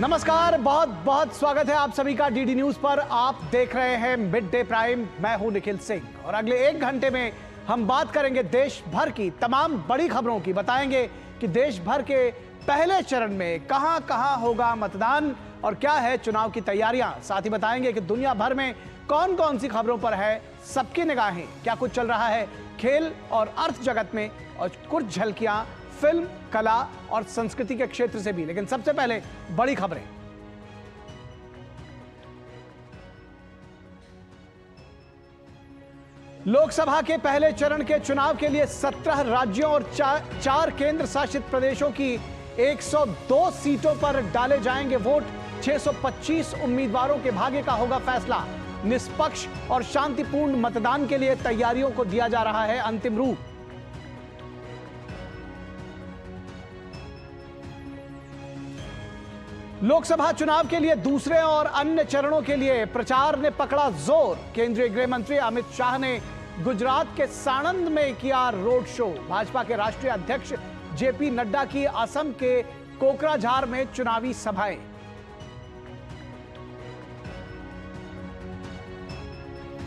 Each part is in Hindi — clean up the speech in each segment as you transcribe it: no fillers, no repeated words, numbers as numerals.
नमस्कार, बहुत बहुत स्वागत है आप सभी का डीडी न्यूज पर। आप देख रहे हैं मिड डे प्राइम। मैं हूं निखिल सिंह और अगले 1 घंटे में हम बात करेंगे देश भर की तमाम बड़ी खबरों की। बताएंगे कि देश भर के पहले चरण में कहां कहां होगा मतदान और क्या है चुनाव की तैयारियां। साथ ही बताएंगे कि दुनिया भर में कौन कौन सी खबरों पर है सबकी निगाहें, क्या कुछ चल रहा है खेल और अर्थ जगत में, और कुछ झलकियां फिल्म, कला और संस्कृति के क्षेत्र से भी। लेकिन सबसे पहले बड़ी खबरें। लोकसभा के पहले चरण के चुनाव के लिए 17 राज्यों और 4 केंद्र शासित प्रदेशों की 102 सीटों पर डाले जाएंगे वोट। 625 उम्मीदवारों के भाग्य का होगा फैसला। निष्पक्ष और शांतिपूर्ण मतदान के लिए तैयारियों को दिया जा रहा है अंतिम रूप। लोकसभा चुनाव के लिए दूसरे और अन्य चरणों के लिए प्रचार ने पकड़ा जोर। केंद्रीय गृह मंत्री अमित शाह ने गुजरात के साणंद में किया रोड शो। भाजपा के राष्ट्रीय अध्यक्ष जेपी नड्डा की असम के कोकराझार में चुनावी सभाएं।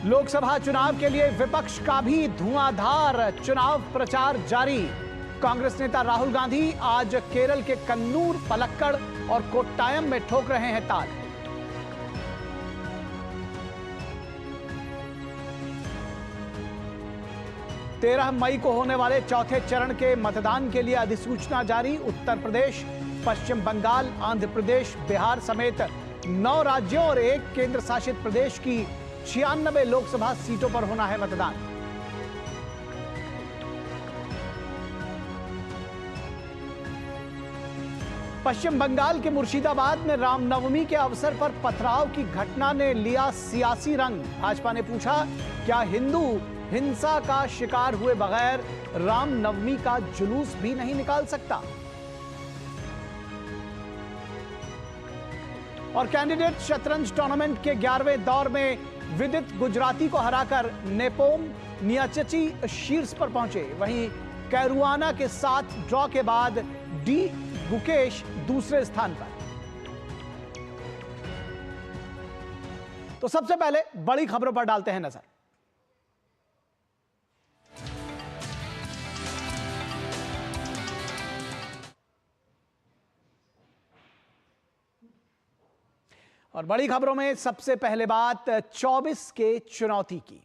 लोकसभा चुनाव के लिए विपक्ष का भी धुआंधार चुनाव प्रचार जारी। कांग्रेस नेता राहुल गांधी आज केरल के कन्नूर, पलक्कड़ और कोट्टायम में ठोक रहे हैं ताल। तेरह मई को होने वाले चौथे चरण के मतदान के लिए अधिसूचना जारी। उत्तर प्रदेश, पश्चिम बंगाल, आंध्र प्रदेश, बिहार समेत 9 राज्यों और 1 केंद्र शासित प्रदेश की 96 लोकसभा सीटों पर होना है मतदान। पश्चिम बंगाल के मुर्शिदाबाद में रामनवमी के अवसर पर पथराव की घटना ने लिया सियासी रंग। भाजपा ने पूछा, क्या हिंदू हिंसा का शिकार हुए बगैर रामनवमी का जुलूस भी नहीं निकाल सकता? और कैंडिडेट शतरंज टूर्नामेंट के 11वें दौर में विदित गुजराती को हराकर नेपोम नियाचची शीर्ष पर पहुंचे। वहीं कैरुआना के साथ ड्रॉ के बाद डी गुकेश दूसरे स्थान पर। तो सबसे पहले बड़ी खबरों पर डालते हैं नजर। और बड़ी खबरों में सबसे पहले बात 24 के चुनौती की।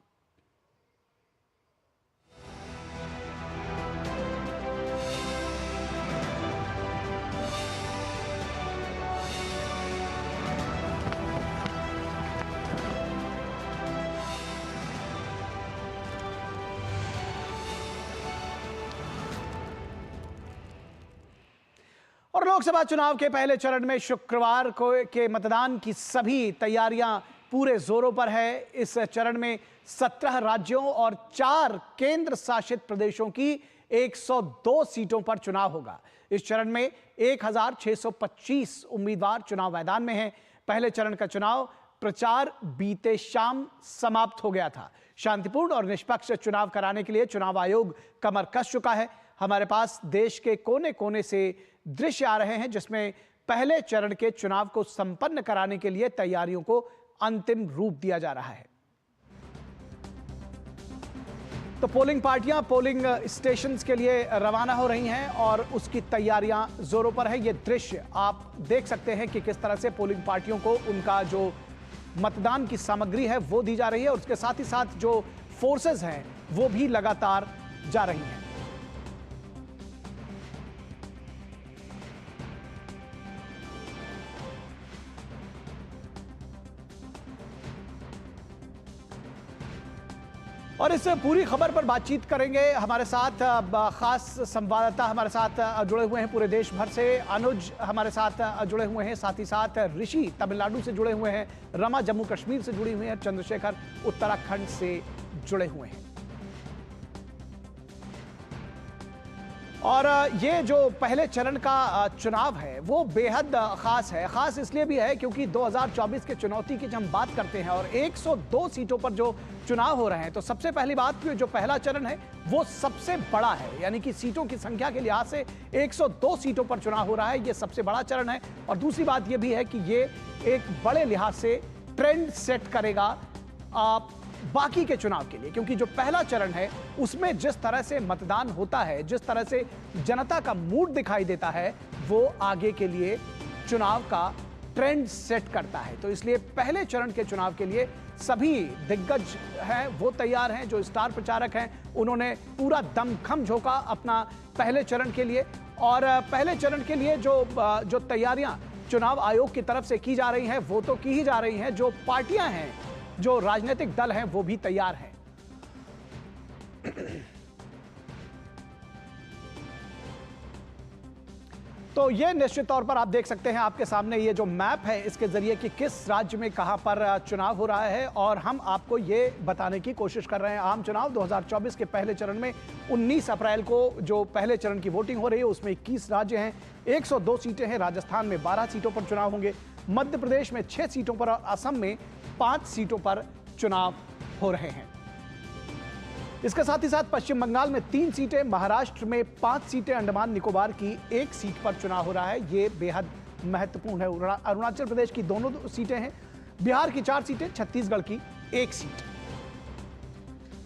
और लोकसभा चुनाव के पहले चरण में शुक्रवार को के मतदान की सभी तैयारियां पूरे जोरों पर है। इस चरण में 17 राज्यों और 4 केंद्र शासित प्रदेशों की 102 सीटों पर चुनाव होगा। इस चरण में 1625 उम्मीदवार चुनाव मैदान में हैं। पहले चरण का चुनाव प्रचार बीते शाम समाप्त हो गया था। शांतिपूर्ण और निष्पक्ष चुनाव कराने के लिए चुनाव आयोग कमर कस चुका है। हमारे पास देश के कोने कोने से दृश्य आ रहे हैं जिसमें पहले चरण के चुनाव को संपन्न कराने के लिए तैयारियों को अंतिम रूप दिया जा रहा है। तो पोलिंग पार्टियां पोलिंग स्टेशंस के लिए रवाना हो रही हैं और उसकी तैयारियां जोरों पर है। ये दृश्य आप देख सकते हैं कि किस तरह से पोलिंग पार्टियों को उनका जो मतदान की सामग्री है वो दी जा रही है और उसके साथ ही साथ जो फोर्सेस हैं वो भी लगातार जा रही हैं। और इस पूरी खबर पर बातचीत करेंगे। हमारे साथ खास संवाददाता हमारे साथ जुड़े हुए हैं पूरे देश भर से। अनुज हमारे साथ जुड़े हुए हैं, साथ ही साथ ऋषि तमिलनाडु से जुड़े हुए हैं, रमा जम्मू कश्मीर से जुड़ी हुई हैं, चंद्रशेखर उत्तराखंड से जुड़े हुए हैं। और ये जो पहले चरण का चुनाव है वो बेहद खास है। खास इसलिए भी है क्योंकि 2024 के चुनौती की जब हम बात करते हैं और 102 सीटों पर जो चुनाव हो रहे हैं, तो सबसे पहली बात कि जो पहला चरण है वो सबसे बड़ा है, यानी कि सीटों की संख्या के लिहाज से 102 सीटों पर चुनाव हो रहा है, ये सबसे बड़ा चरण है। और दूसरी बात ये भी है कि ये एक बड़े लिहाज से ट्रेंड सेट करेगा बाकी के चुनाव के लिए, क्योंकि जो पहला चरण है उसमें जिस तरह से मतदान होता है, जिस तरह से जनता का मूड दिखाई देता है, वो आगे के लिए चुनाव का ट्रेंड सेट करता है। तो इसलिए पहले चरण के चुनाव के लिए सभी दिग्गज हैं वो तैयार हैं, जो स्टार प्रचारक हैं उन्होंने पूरा दमखम झोंका अपना पहले चरण के लिए। और पहले चरण के लिए जो तैयारियां चुनाव आयोग की तरफ से की जा रही हैं वो तो की ही जा रही हैं, जो पार्टियां हैं, जो राजनीतिक दल हैं वो भी तैयार हैं। तो ये निश्चित तौर पर आप देख सकते हैं आपके सामने ये जो मैप है इसके जरिए कि किस राज्य में कहां पर चुनाव हो रहा है, और हम आपको ये बताने की कोशिश कर रहे हैं। आम चुनाव 2024 के पहले चरण में 19 अप्रैल को जो पहले चरण की वोटिंग हो रही है उसमें 21 राज्य हैं, 102 सीटें हैं। राजस्थान में 12 सीटों पर चुनाव होंगे, मध्य प्रदेश में 6 सीटों पर और असम में 5 सीटों पर चुनाव हो रहे हैं। इसके साथ ही साथ पश्चिम बंगाल में 3 सीटें, महाराष्ट्र में 5 सीटें, अंडमान निकोबार की 1 सीट पर चुनाव हो रहा है, ये बेहद महत्वपूर्ण है। अरुणाचल प्रदेश की दोनों सीटें हैं, बिहार की 4 सीटें, छत्तीसगढ़ की 1 सीट।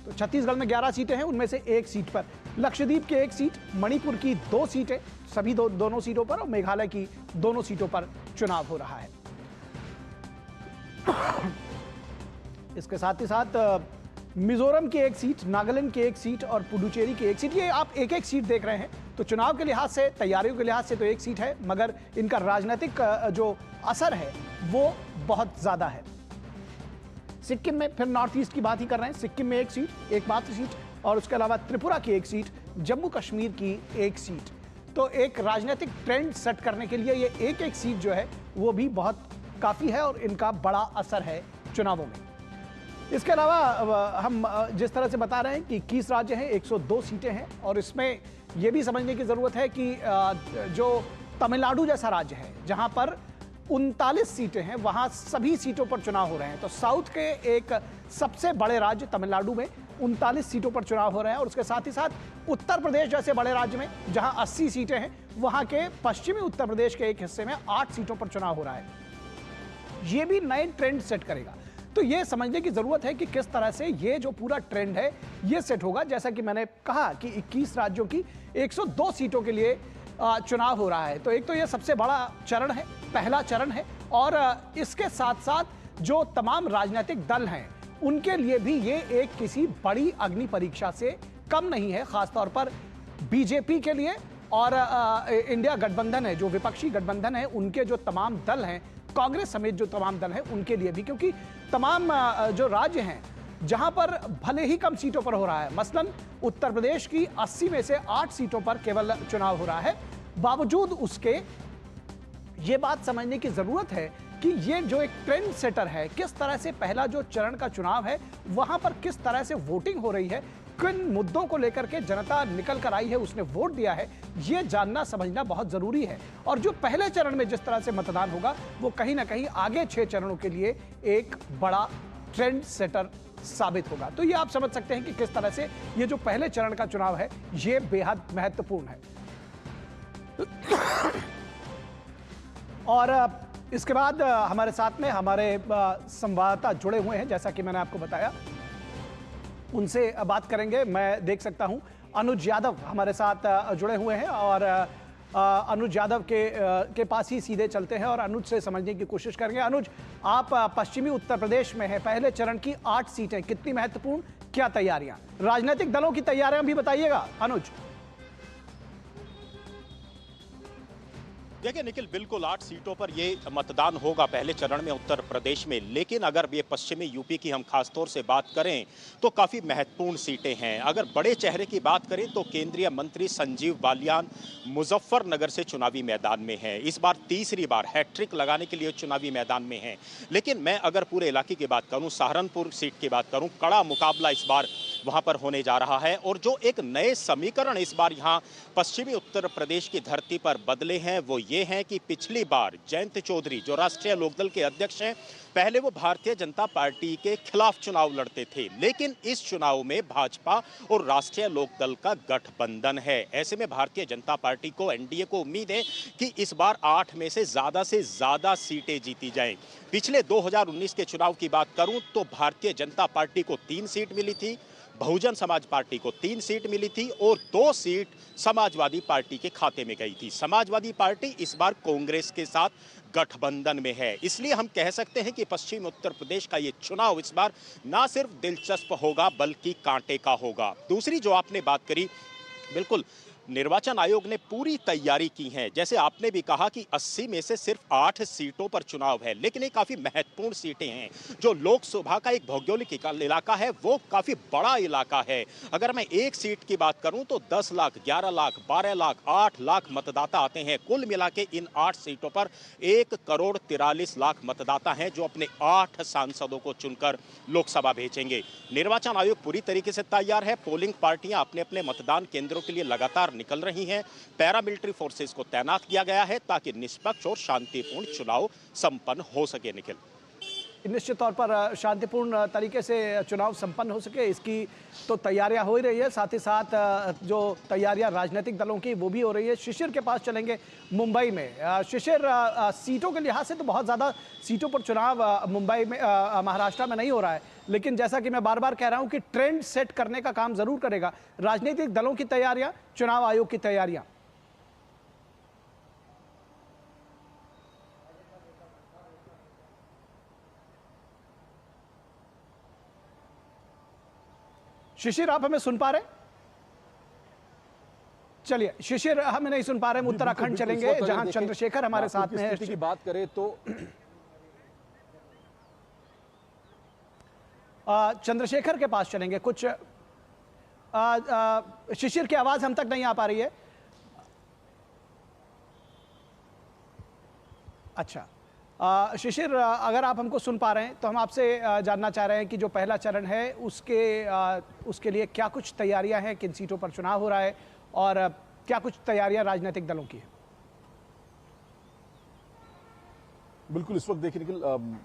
तो छत्तीसगढ़ में 11 सीटें हैं, उनमें से 1 सीट पर, लक्षद्वीप की 1 सीट, मणिपुर की 2 सीटें, सभी दोनों सीटों पर, और मेघालय की दोनों सीटों पर चुनाव हो रहा है। इसके साथ ही साथ मिजोरम की 1 सीट, नागालैंड की 1 सीट और पुडुचेरी की 1 सीट, ये आप एक एक सीट देख रहे हैं। तो चुनाव के लिहाज से, तैयारियों के लिहाज से तो 1 सीट है, मगर इनका राजनीतिक जो असर है वो बहुत ज्यादा है। सिक्किम में फिर नॉर्थ ईस्ट की बात ही कर रहे हैं, सिक्किम में 1 सीट, एकमात्र सीट, और उसके अलावा त्रिपुरा की 1 सीट, जम्मू कश्मीर की 1 सीट। तो एक राजनीतिक ट्रेंड सेट करने के लिए ये एक एक सीट जो है वो भी बहुत काफी है और इनका बड़ा असर है चुनावों में। इसके अलावा हम जिस तरह से बता रहे हैं कि 21 राज्य हैं, 102 सीटें हैं, और इसमें यह भी समझने की जरूरत है कि जो तमिलनाडु जैसा राज्य है जहां पर 39 सीटें हैं, वहां सभी सीटों पर चुनाव हो रहे हैं। तो साउथ के एक सबसे बड़े राज्य तमिलनाडु में 39 सीटों पर चुनाव हो रहे हैं, और उसके साथ ही साथ उत्तर प्रदेश जैसे बड़े राज्य में जहां 80 सीटें हैं, वहां के पश्चिमी उत्तर प्रदेश के एक हिस्से में 8 सीटों पर चुनाव हो रहा है। यह भी नए ट्रेंड सेट करेगा। तो यह समझने की जरूरत है कि किस तरह से ये जो पूरा ट्रेंड है ये सेट होगा। जैसा कि मैंने कहा कि 21 राज्यों की 102 सीटों के लिए चुनाव हो रहा है। तो एक तो ये सबसे बड़ा चरण है, पहला चरण है, और इसके साथ साथ जो तमाम राजनीतिक दल हैं उनके लिए भी ये एक किसी बड़ी अग्नि परीक्षा से कम नहीं है। खासतौर पर बीजेपी के लिए और इंडिया गठबंधन है, जो विपक्षी गठबंधन है, उनके जो तमाम दल हैं, कांग्रेस समेत जो तमाम दल हैं, उनके लिए भी, क्योंकि तमाम जो राज्य हैं जहां पर भले ही कम सीटों पर हो रहा है, मसलन उत्तर प्रदेश की 80 में से 8 सीटों पर केवल चुनाव हो रहा है, बावजूद उसके ये बात समझने की जरूरत है कि ये जो एक ट्रेंड सेटर है, किस तरह से पहला जो चरण का चुनाव है वहां पर किस तरह से वोटिंग हो रही है, किन मुद्दों को लेकर के जनता निकल कर आई है, उसने वोट दिया है, यह जानना समझना बहुत जरूरी है। और जो पहले चरण में जिस तरह से मतदान होगा वो कहीं ना कहीं आगे 6 चरणों के लिए एक बड़ा ट्रेंड सेटर साबित होगा। तो ये आप समझ सकते हैं कि किस तरह से ये जो पहले चरण का चुनाव है ये बेहद महत्वपूर्ण है। और इसके बाद हमारे साथ में हमारे संवाददाता जुड़े हुए हैं, जैसा कि मैंने आपको बताया, उनसे बात करेंगे। मैं देख सकता हूं अनुज यादव हमारे साथ जुड़े हुए हैं, और अनुज यादव के पास ही सीधे चलते हैं और अनुज से समझने की कोशिश करेंगे। अनुज, आप पश्चिमी उत्तर प्रदेश में हैं, पहले चरण की 8 सीटें, कितनी महत्वपूर्ण, क्या तैयारियां, राजनीतिक दलों की तैयारियां भी बताइएगा अनुज। देखिए निखिल, बिल्कुल 8 सीटों पर ये मतदान होगा पहले चरण में उत्तर प्रदेश में, लेकिन अगर ये पश्चिमी यूपी की हम खासतौर से बात करें तो काफ़ी महत्वपूर्ण सीटें हैं। अगर बड़े चेहरे की बात करें तो केंद्रीय मंत्री संजीव बालियान मुजफ्फरनगर से चुनावी मैदान में हैं। इस बार तीसरी बार हैट्रिक लगाने के लिए चुनावी मैदान में हैं। लेकिन मैं अगर पूरे इलाके की बात करूँ, सहारनपुर सीट की बात करूँ, कड़ा मुकाबला इस बार वहां पर होने जा रहा है। और जो एक नए समीकरण इस बार यहाँ पश्चिमी उत्तर प्रदेश की धरती पर बदले हैं वो ये हैं कि पिछली बार जयंत चौधरी जो राष्ट्रीय लोकदल के अध्यक्ष हैं, पहले वो भारतीय जनता पार्टी के खिलाफ चुनाव लड़ते थे, लेकिन इस चुनाव में भाजपा और राष्ट्रीय लोकदल का गठबंधन है। ऐसे में भारतीय जनता पार्टी को, एनडीए को उम्मीद है कि इस बार 8 में से ज्यादा सीटें जीती जाएं। पिछले 2019 के चुनाव की बात करूं तो भारतीय जनता पार्टी को 3 सीट मिली थी, बहुजन समाज पार्टी को 3 सीट मिली थी और 2 सीट समाजवादी पार्टी के खाते में गई थी। समाजवादी पार्टी इस बार कांग्रेस के साथ गठबंधन में है, इसलिए हम कह सकते हैं कि पश्चिम उत्तर प्रदेश का ये चुनाव इस बार ना सिर्फ दिलचस्प होगा बल्कि कांटे का होगा। दूसरी जो आपने बात करी, बिल्कुल निर्वाचन आयोग ने पूरी तैयारी की है। जैसे आपने भी कहा कि 80 में से सिर्फ 8 सीटों पर चुनाव है, लेकिन ये काफी महत्वपूर्ण सीटें हैं। जो लोकसभा का एक भौगोलिक इलाका है वो काफी बड़ा इलाका है। अगर मैं एक सीट की बात करूं तो 10 लाख, 11 लाख, 12 लाख, 8 लाख मतदाता आते हैं। कुल मिला के इन 8 सीटों पर 1,43,00,000 मतदाता हैं जो अपने 8 सांसदों को चुनकर लोकसभा भेजेंगे। निर्वाचन आयोग पूरी तरीके से तैयार है। पोलिंग पार्टियां अपने अपने मतदान केंद्रों के लिए लगातार निकल रही हैं। पैरामिलिट्री फोर्सेस को तैनात किया गया है ताकि निष्पक्ष और शांतिपूर्ण चुनाव संपन्न हो सके। निखिल, निश्चित तौर पर शांतिपूर्ण तरीके से चुनाव संपन्न हो सके इसकी तो तैयारियां हो ही रही है। साथ ही साथ जो तैयारियां राजनीतिक दलों की वो भी हो रही है। शिशिर के पास चलेंगे मुंबई में। शिशिर, सीटों के लिहाज से तो बहुत ज़्यादा सीटों पर चुनाव मुंबई में, महाराष्ट्र में नहीं हो रहा है, लेकिन जैसा कि मैं बार बार कह रहा हूं कि ट्रेंड सेट करने का काम जरूर करेगा राजनीतिक दलों की तैयारियां, चुनाव आयोग की तैयारियां। शिशिर, आप हमें सुन पा रहे हैं? चलिए, शिशिर हमें नहीं सुन पा रहे हैं। उत्तराखंड चलेंगे जहां चंद्रशेखर हमारे साथ में है। की बात करें तो चंद्रशेखर के पास चलेंगे। कुछ शिशिर की आवाज हम तक नहीं आ पा रही है। अच्छा, शिशिर, अगर आप हमको सुन पा रहे हैं तो हम आपसे जानना चाह रहे हैं कि जो पहला चरण है उसके लिए क्या कुछ तैयारियां हैं, किन सीटों पर चुनाव हो रहा है और क्या कुछ तैयारियां राजनीतिक दलों की है। बिल्कुल, इस वक्त देखिए निखिल,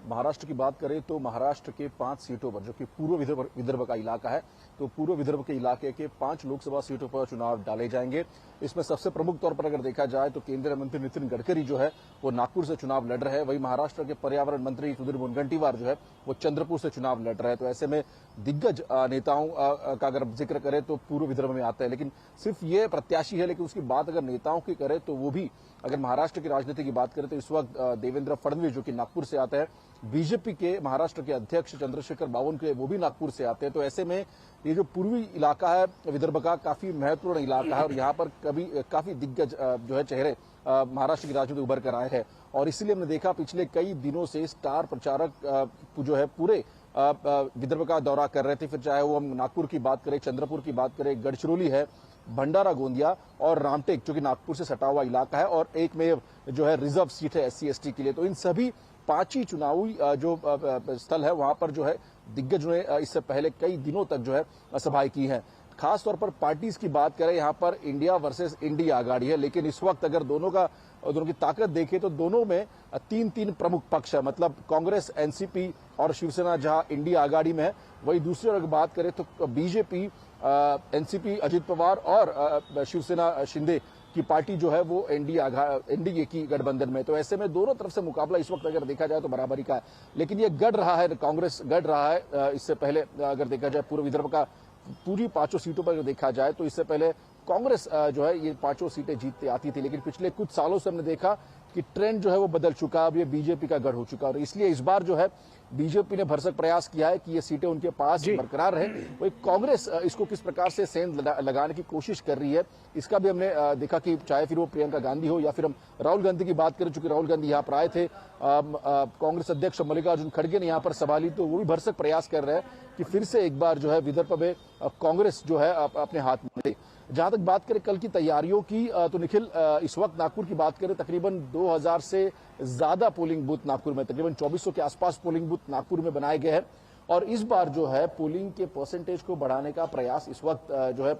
महाराष्ट्र की बात करें तो महाराष्ट्र के 5 सीटों पर, जो कि पूर्व विदर्भ का इलाका है, तो पूर्व विदर्भ के इलाके के 5 लोकसभा सीटों पर चुनाव डाले जाएंगे। इसमें सबसे प्रमुख तौर पर अगर देखा जाए तो केंद्रीय मंत्री नितिन गडकरी जो है वो नागपुर से चुनाव लड़ रहे हैं। वहीं महाराष्ट्र के पर्यावरण मंत्री सुधीर मुनगंटीवार जो है वो चंद्रपुर से चुनाव लड़ रहे हैं। तो ऐसे में दिग्गज नेताओं का अगर जिक्र करें तो पूर्व विदर्भ में आता है, लेकिन सिर्फ ये प्रत्याशी है। लेकिन उसकी बात अगर नेताओं की करें तो वो भी, अगर महाराष्ट्र की राजनीति की बात करें तो इस वक्त देवेंद्र फडणवीस जो कि नागपुर से आते हैं, बीजेपी के महाराष्ट्र के अध्यक्ष चंद्रशेखर बावनकुळे वो भी नागपुर से आते हैं। तो ऐसे में ये जो पूर्वी इलाका है विदर्भ का, काफी महत्वपूर्ण इलाका है और यहाँ पर काफी दिग्गज जो है चेहरे महाराष्ट्र की राजनीति उभर कर आए हैं। और इसलिए हमने देखा पिछले कई दिनों से स्टार प्रचारक जो है पूरे विदर्भ का दौरा कर रहे थे। फिर चाहे वो हम नागपुर की बात करें, चंद्रपुर की बात करें, गढ़चिरौली है, भंडारा गोंदिया और रामटेक जो कि नागपुर से सटा हुआ इलाका है, और एक में जो है रिजर्व सीट है SC/ST के लिए। तो इन सभी 5 ही चुनावी जो स्थल है वहां पर जो है दिग्गजों ने इससे पहले कई दिनों तक जो है सभाएं की हैं। खासतौर पर पार्टीज की बात करें, यहाँ पर इंडिया वर्सेस इंडिया आघाड़ी है, लेकिन इस वक्त अगर दोनों की ताकत देखें तो दोनों में 3 प्रमुख पक्ष है। मतलब कांग्रेस, NCP और शिवसेना जहां इंडिया आघाड़ी में है, वही दूसरी अगर बात करें तो बीजेपी, NCP अजित पवार और शिवसेना शिंदे की पार्टी जो है वो एनडीए की गठबंधन में। तो ऐसे में दोनों तरफ से मुकाबला इस वक्त अगर देखा जाए तो बराबरी का है, लेकिन ये गढ़ रहा है, कांग्रेस गढ़ रहा है। इससे पहले अगर देखा जाए पूर्व विदर्भ का पूरी 5 सीटों पर अगर देखा जाए तो इससे पहले कांग्रेस जो है ये 5 सीटें जीतती आती थी, लेकिन पिछले कुछ सालों से हमने देखा कि ट्रेंड जो है वो बदल चुका, अब ये बीजेपी का गढ़ हो चुका। और इसलिए इस बार जो है बीजेपी ने भरसक प्रयास किया है कि ये सीटें उनके पास बरकरार रहे। वही कांग्रेस इसको किस प्रकार से सेंध लगाने की कोशिश कर रही है, इसका भी हमने देखा कि चाहे फिर वो प्रियंका गांधी हो या फिर हम राहुल गांधी की बात करें, चूंकि राहुल गांधी यहाँ पर आए थे, कांग्रेस अध्यक्ष मल्लिकार्जुन खड़गे ने यहाँ पर सभा ली, तो वो भी भरसक प्रयास कर रहे हैं कि फिर से एक बार जो है विदर्भ में कांग्रेस जो है अपने हाथ में ले। जहां तक बात करें कल की तैयारियों की तो निखिल, इस वक्त नागपुर की बात करें, तकरीबन 2000 से ज्यादा पोलिंग बूथ नागपुर में, तकरीबन 2400 के आसपास पोलिंग बूथ नागपुर में बनाए गए हैं। और इस बार जो है पोलिंग के परसेंटेज को बढ़ाने का प्रयास इस वक्त जो है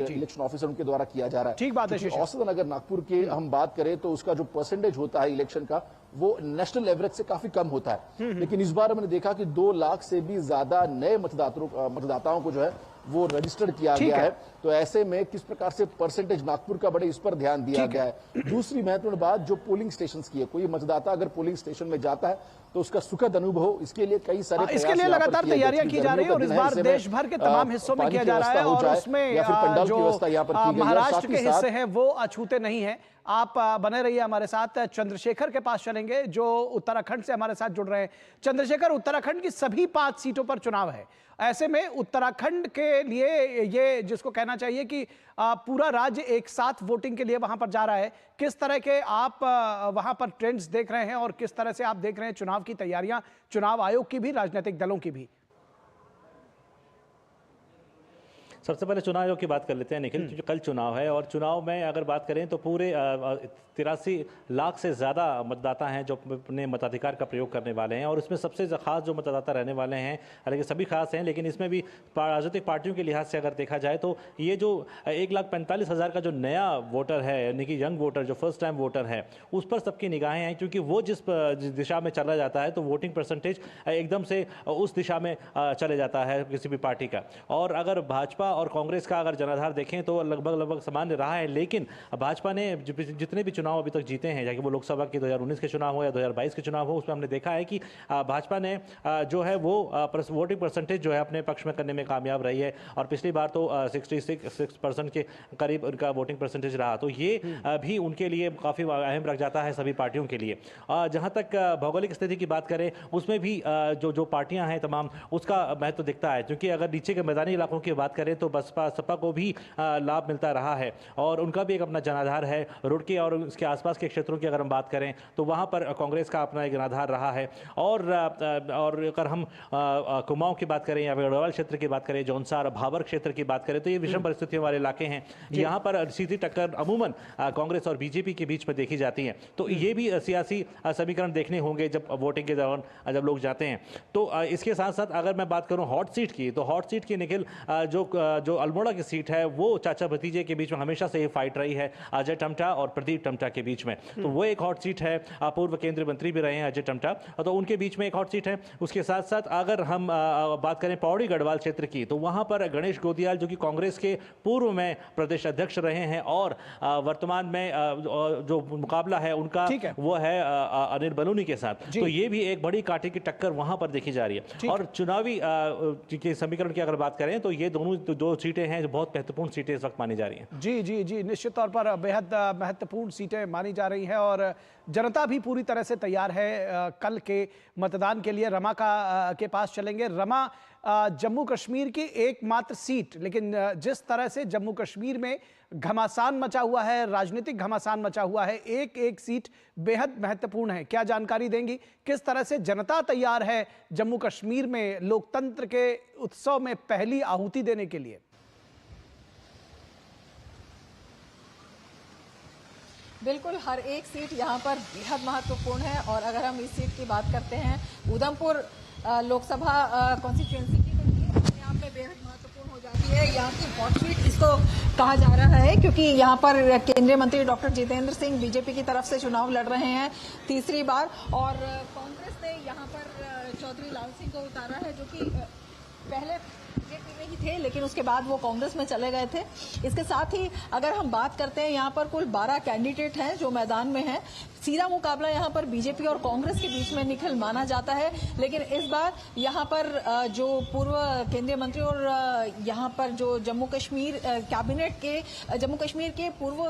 इलेक्शन ऑफिसर उनके द्वारा किया जा रहा है। ठीक बात है। औसतन अगर नागपुर के हम बात करें तो उसका जो परसेंटेज होता है इलेक्शन का वो नेशनल एवरेज से काफी कम होता है, लेकिन इस बार मैंने देखा कि 2 लाख से भी ज्यादा नए मतदाताओं को जो है वो रजिस्टर्ड किया गया है। तो ऐसे में किस प्रकार से परसेंटेज नागपुर का बढ़े, इस पर ध्यान दिया गया है। दूसरी महत्वपूर्ण बात जो पोलिंग स्टेशन की है, कोई मतदाता अगर पोलिंग स्टेशन में जाता है तो उसका सुखद अनुभव हो, इसके लिए कई सारे इसके लिए लगातार तैयारियां की जा रही है और इस बार देश भर के तमाम हिस्सों में किया जा रहा है और उसमें जो महाराष्ट्र के हिस्से हैं वो अछूते नहीं है। आप बने रहिए हमारे साथ। चंद्रशेखर के पास चलेंगे जो उत्तराखंड से हमारे साथ जुड़ रहे हैं। चंद्रशेखर, उत्तराखंड की सभी 5 सीटों पर चुनाव है, ऐसे में उत्तराखंड के लिए ये जिसको कहना चाहिए कि पूरा राज्य एक साथ वोटिंग के लिए वहां पर जा रहा है, किस तरह के आप वहां पर ट्रेंड्स देख रहे हैं और किस तरह से आप देख रहे हैं चुनाव की तैयारियां, चुनाव आयोग की भी, राजनीतिक दलों की भी? सबसे पहले चुनाव आयोग की बात कर लेते हैं निखिल, क्योंकि कल चुनाव है और चुनाव में अगर बात करें तो पूरे 83 लाख से ज़्यादा मतदाता हैं जो अपने मताधिकार का प्रयोग करने वाले हैं और इसमें सबसे खास जो मतदाता रहने वाले हैं, हालांकि सभी खास हैं लेकिन इसमें भी राजनीतिक पार्टियों के लिहाज से अगर देखा जाए तो ये जो 1,45,000 का जो नया वोटर है यानी कि यंग वोटर जो फर्स्ट टाइम वोटर है उस पर सबकी निगाहें हैं, क्योंकि वो जिस दिशा में चला जाता है तो वोटिंग परसेंटेज एकदम से उस दिशा में चले जाता है किसी भी पार्टी का। और अगर भाजपा और कांग्रेस का अगर जनाधार देखें तो लगभग सामान्य रहा है, लेकिन भाजपा ने जितने भी चुनाव अभी तक जीते हैं, चाहे वो लोकसभा के 2019 के चुनाव हो या 2022 के चुनाव हो, उसमें हमने देखा है कि भाजपा ने जो है वो वोटिंग परसेंटेज जो है अपने पक्ष में करने में कामयाब रही है और पिछली बार तो 66% के करीब उनका वोटिंग परसेंटेज रहा। तो ये भी उनके लिए काफ़ी अहम रख जाता है सभी पार्टियों के लिए। जहाँ तक भौगोलिक स्थिति की बात करें उसमें भी जो पार्टियां हैं तमाम उसका महत्व दिखता है, क्योंकि अगर नीचे के मैदानी इलाकों की बात करें तो बसपा सपा को भी लाभ मिलता रहा है और उनका भी एक अपना जनाधार है। रुड़की और उसके आसपास के क्षेत्रों की अगर हम बात करें तो वहां पर कांग्रेस का अपना एक जनाधार रहा है। और अगर हम कुमाऊं की बात करें या गढ़वाल क्षेत्र की बात करें, जौनसार भाबर क्षेत्र की बात करें तो ये विषम परिस्थितियों वाले इलाके हैं, यहाँ पर सीधी टक्कर अमूमन कांग्रेस और बीजेपी के बीच में देखी जाती है। तो ये भी सियासी समीकरण देखने होंगे जब वोटिंग के दौरान जब लोग जाते हैं। तो इसके साथ साथ अगर मैं बात करूं हॉट सीट की, तो हॉट सीट की निखिल जो अल्मोड़ा की सीट है वो चाचा भतीजे के बीच में हमेशा से ये फाइट रही है, अजय टम्टा और प्रदीप टम्टा के बीच में। तो वो एक हॉट सीट है, पूर्व केंद्रीय मंत्री भी रहे हैं अजय टम्टा, तो उनके बीच में एक हॉट सीट है। उसके साथ साथ अगर हम बात करें पौड़ी गढ़वाल क्षेत्र की, तो वहां पर गणेश गोदियाल जो कि कांग्रेस के पूर्व में प्रदेश अध्यक्ष रहे हैं और वर्तमान में जो मुकाबला है उनका वो है अनिल बलूनी के साथ, तो ये भी एक बड़ी कांटे की टक्कर वहां पर देखी जा रही है। और चुनावी के समीकरण की अगर बात करें तो ये दोनों 2 सीटें हैं जो बहुत महत्वपूर्ण सीटें इस वक्त मानी जा रही हैं। जी जी जी, निश्चित तौर पर बेहद महत्वपूर्ण सीटें मानी जा रही हैं और जनता भी पूरी तरह से तैयार है कल के मतदान के लिए। रमा के पास चलेंगे। रमा, जम्मू कश्मीर की एकमात्र सीट, लेकिन जिस तरह से जम्मू कश्मीर में घमासान मचा हुआ है, राजनीतिक घमासान मचा हुआ है, एक सीट बेहद महत्वपूर्ण है, क्या जानकारी देंगी? किस तरह से जनता तैयार है जम्मू कश्मीर में लोकतंत्र के उत्सव में पहली आहुति देने के लिए? बिल्कुल, हर एक सीट यहाँ पर बेहद महत्वपूर्ण है और अगर हम इस सीट की बात करते हैं, उधमपुर लोकसभा कॉन्स्टिट्यूएंसी की, तो ये अपने आप में बेहद महत्वपूर्ण हो जाती है। यहाँ की हॉट सीट इसको कहा जा रहा है क्योंकि यहाँ पर केंद्रीय मंत्री डॉक्टर जितेंद्र सिंह बीजेपी की तरफ से चुनाव लड़ रहे हैं तीसरी बार और कांग्रेस ने यहाँ पर चौधरी लाल सिंह को उतारा है जो कि पहले बीजेपी में ही थे लेकिन उसके बाद वो कांग्रेस में चले गए थे। इसके साथ ही अगर हम बात करते हैं, यहाँ पर कुल 12 कैंडिडेट हैं जो मैदान में हैं। सीधा मुकाबला यहाँ पर बीजेपी और कांग्रेस के बीच में निखिल माना जाता है, लेकिन इस बार यहाँ पर जो पूर्व केंद्रीय मंत्री और यहाँ पर जो जम्मू कश्मीर कैबिनेट के जम्मू कश्मीर के पूर्व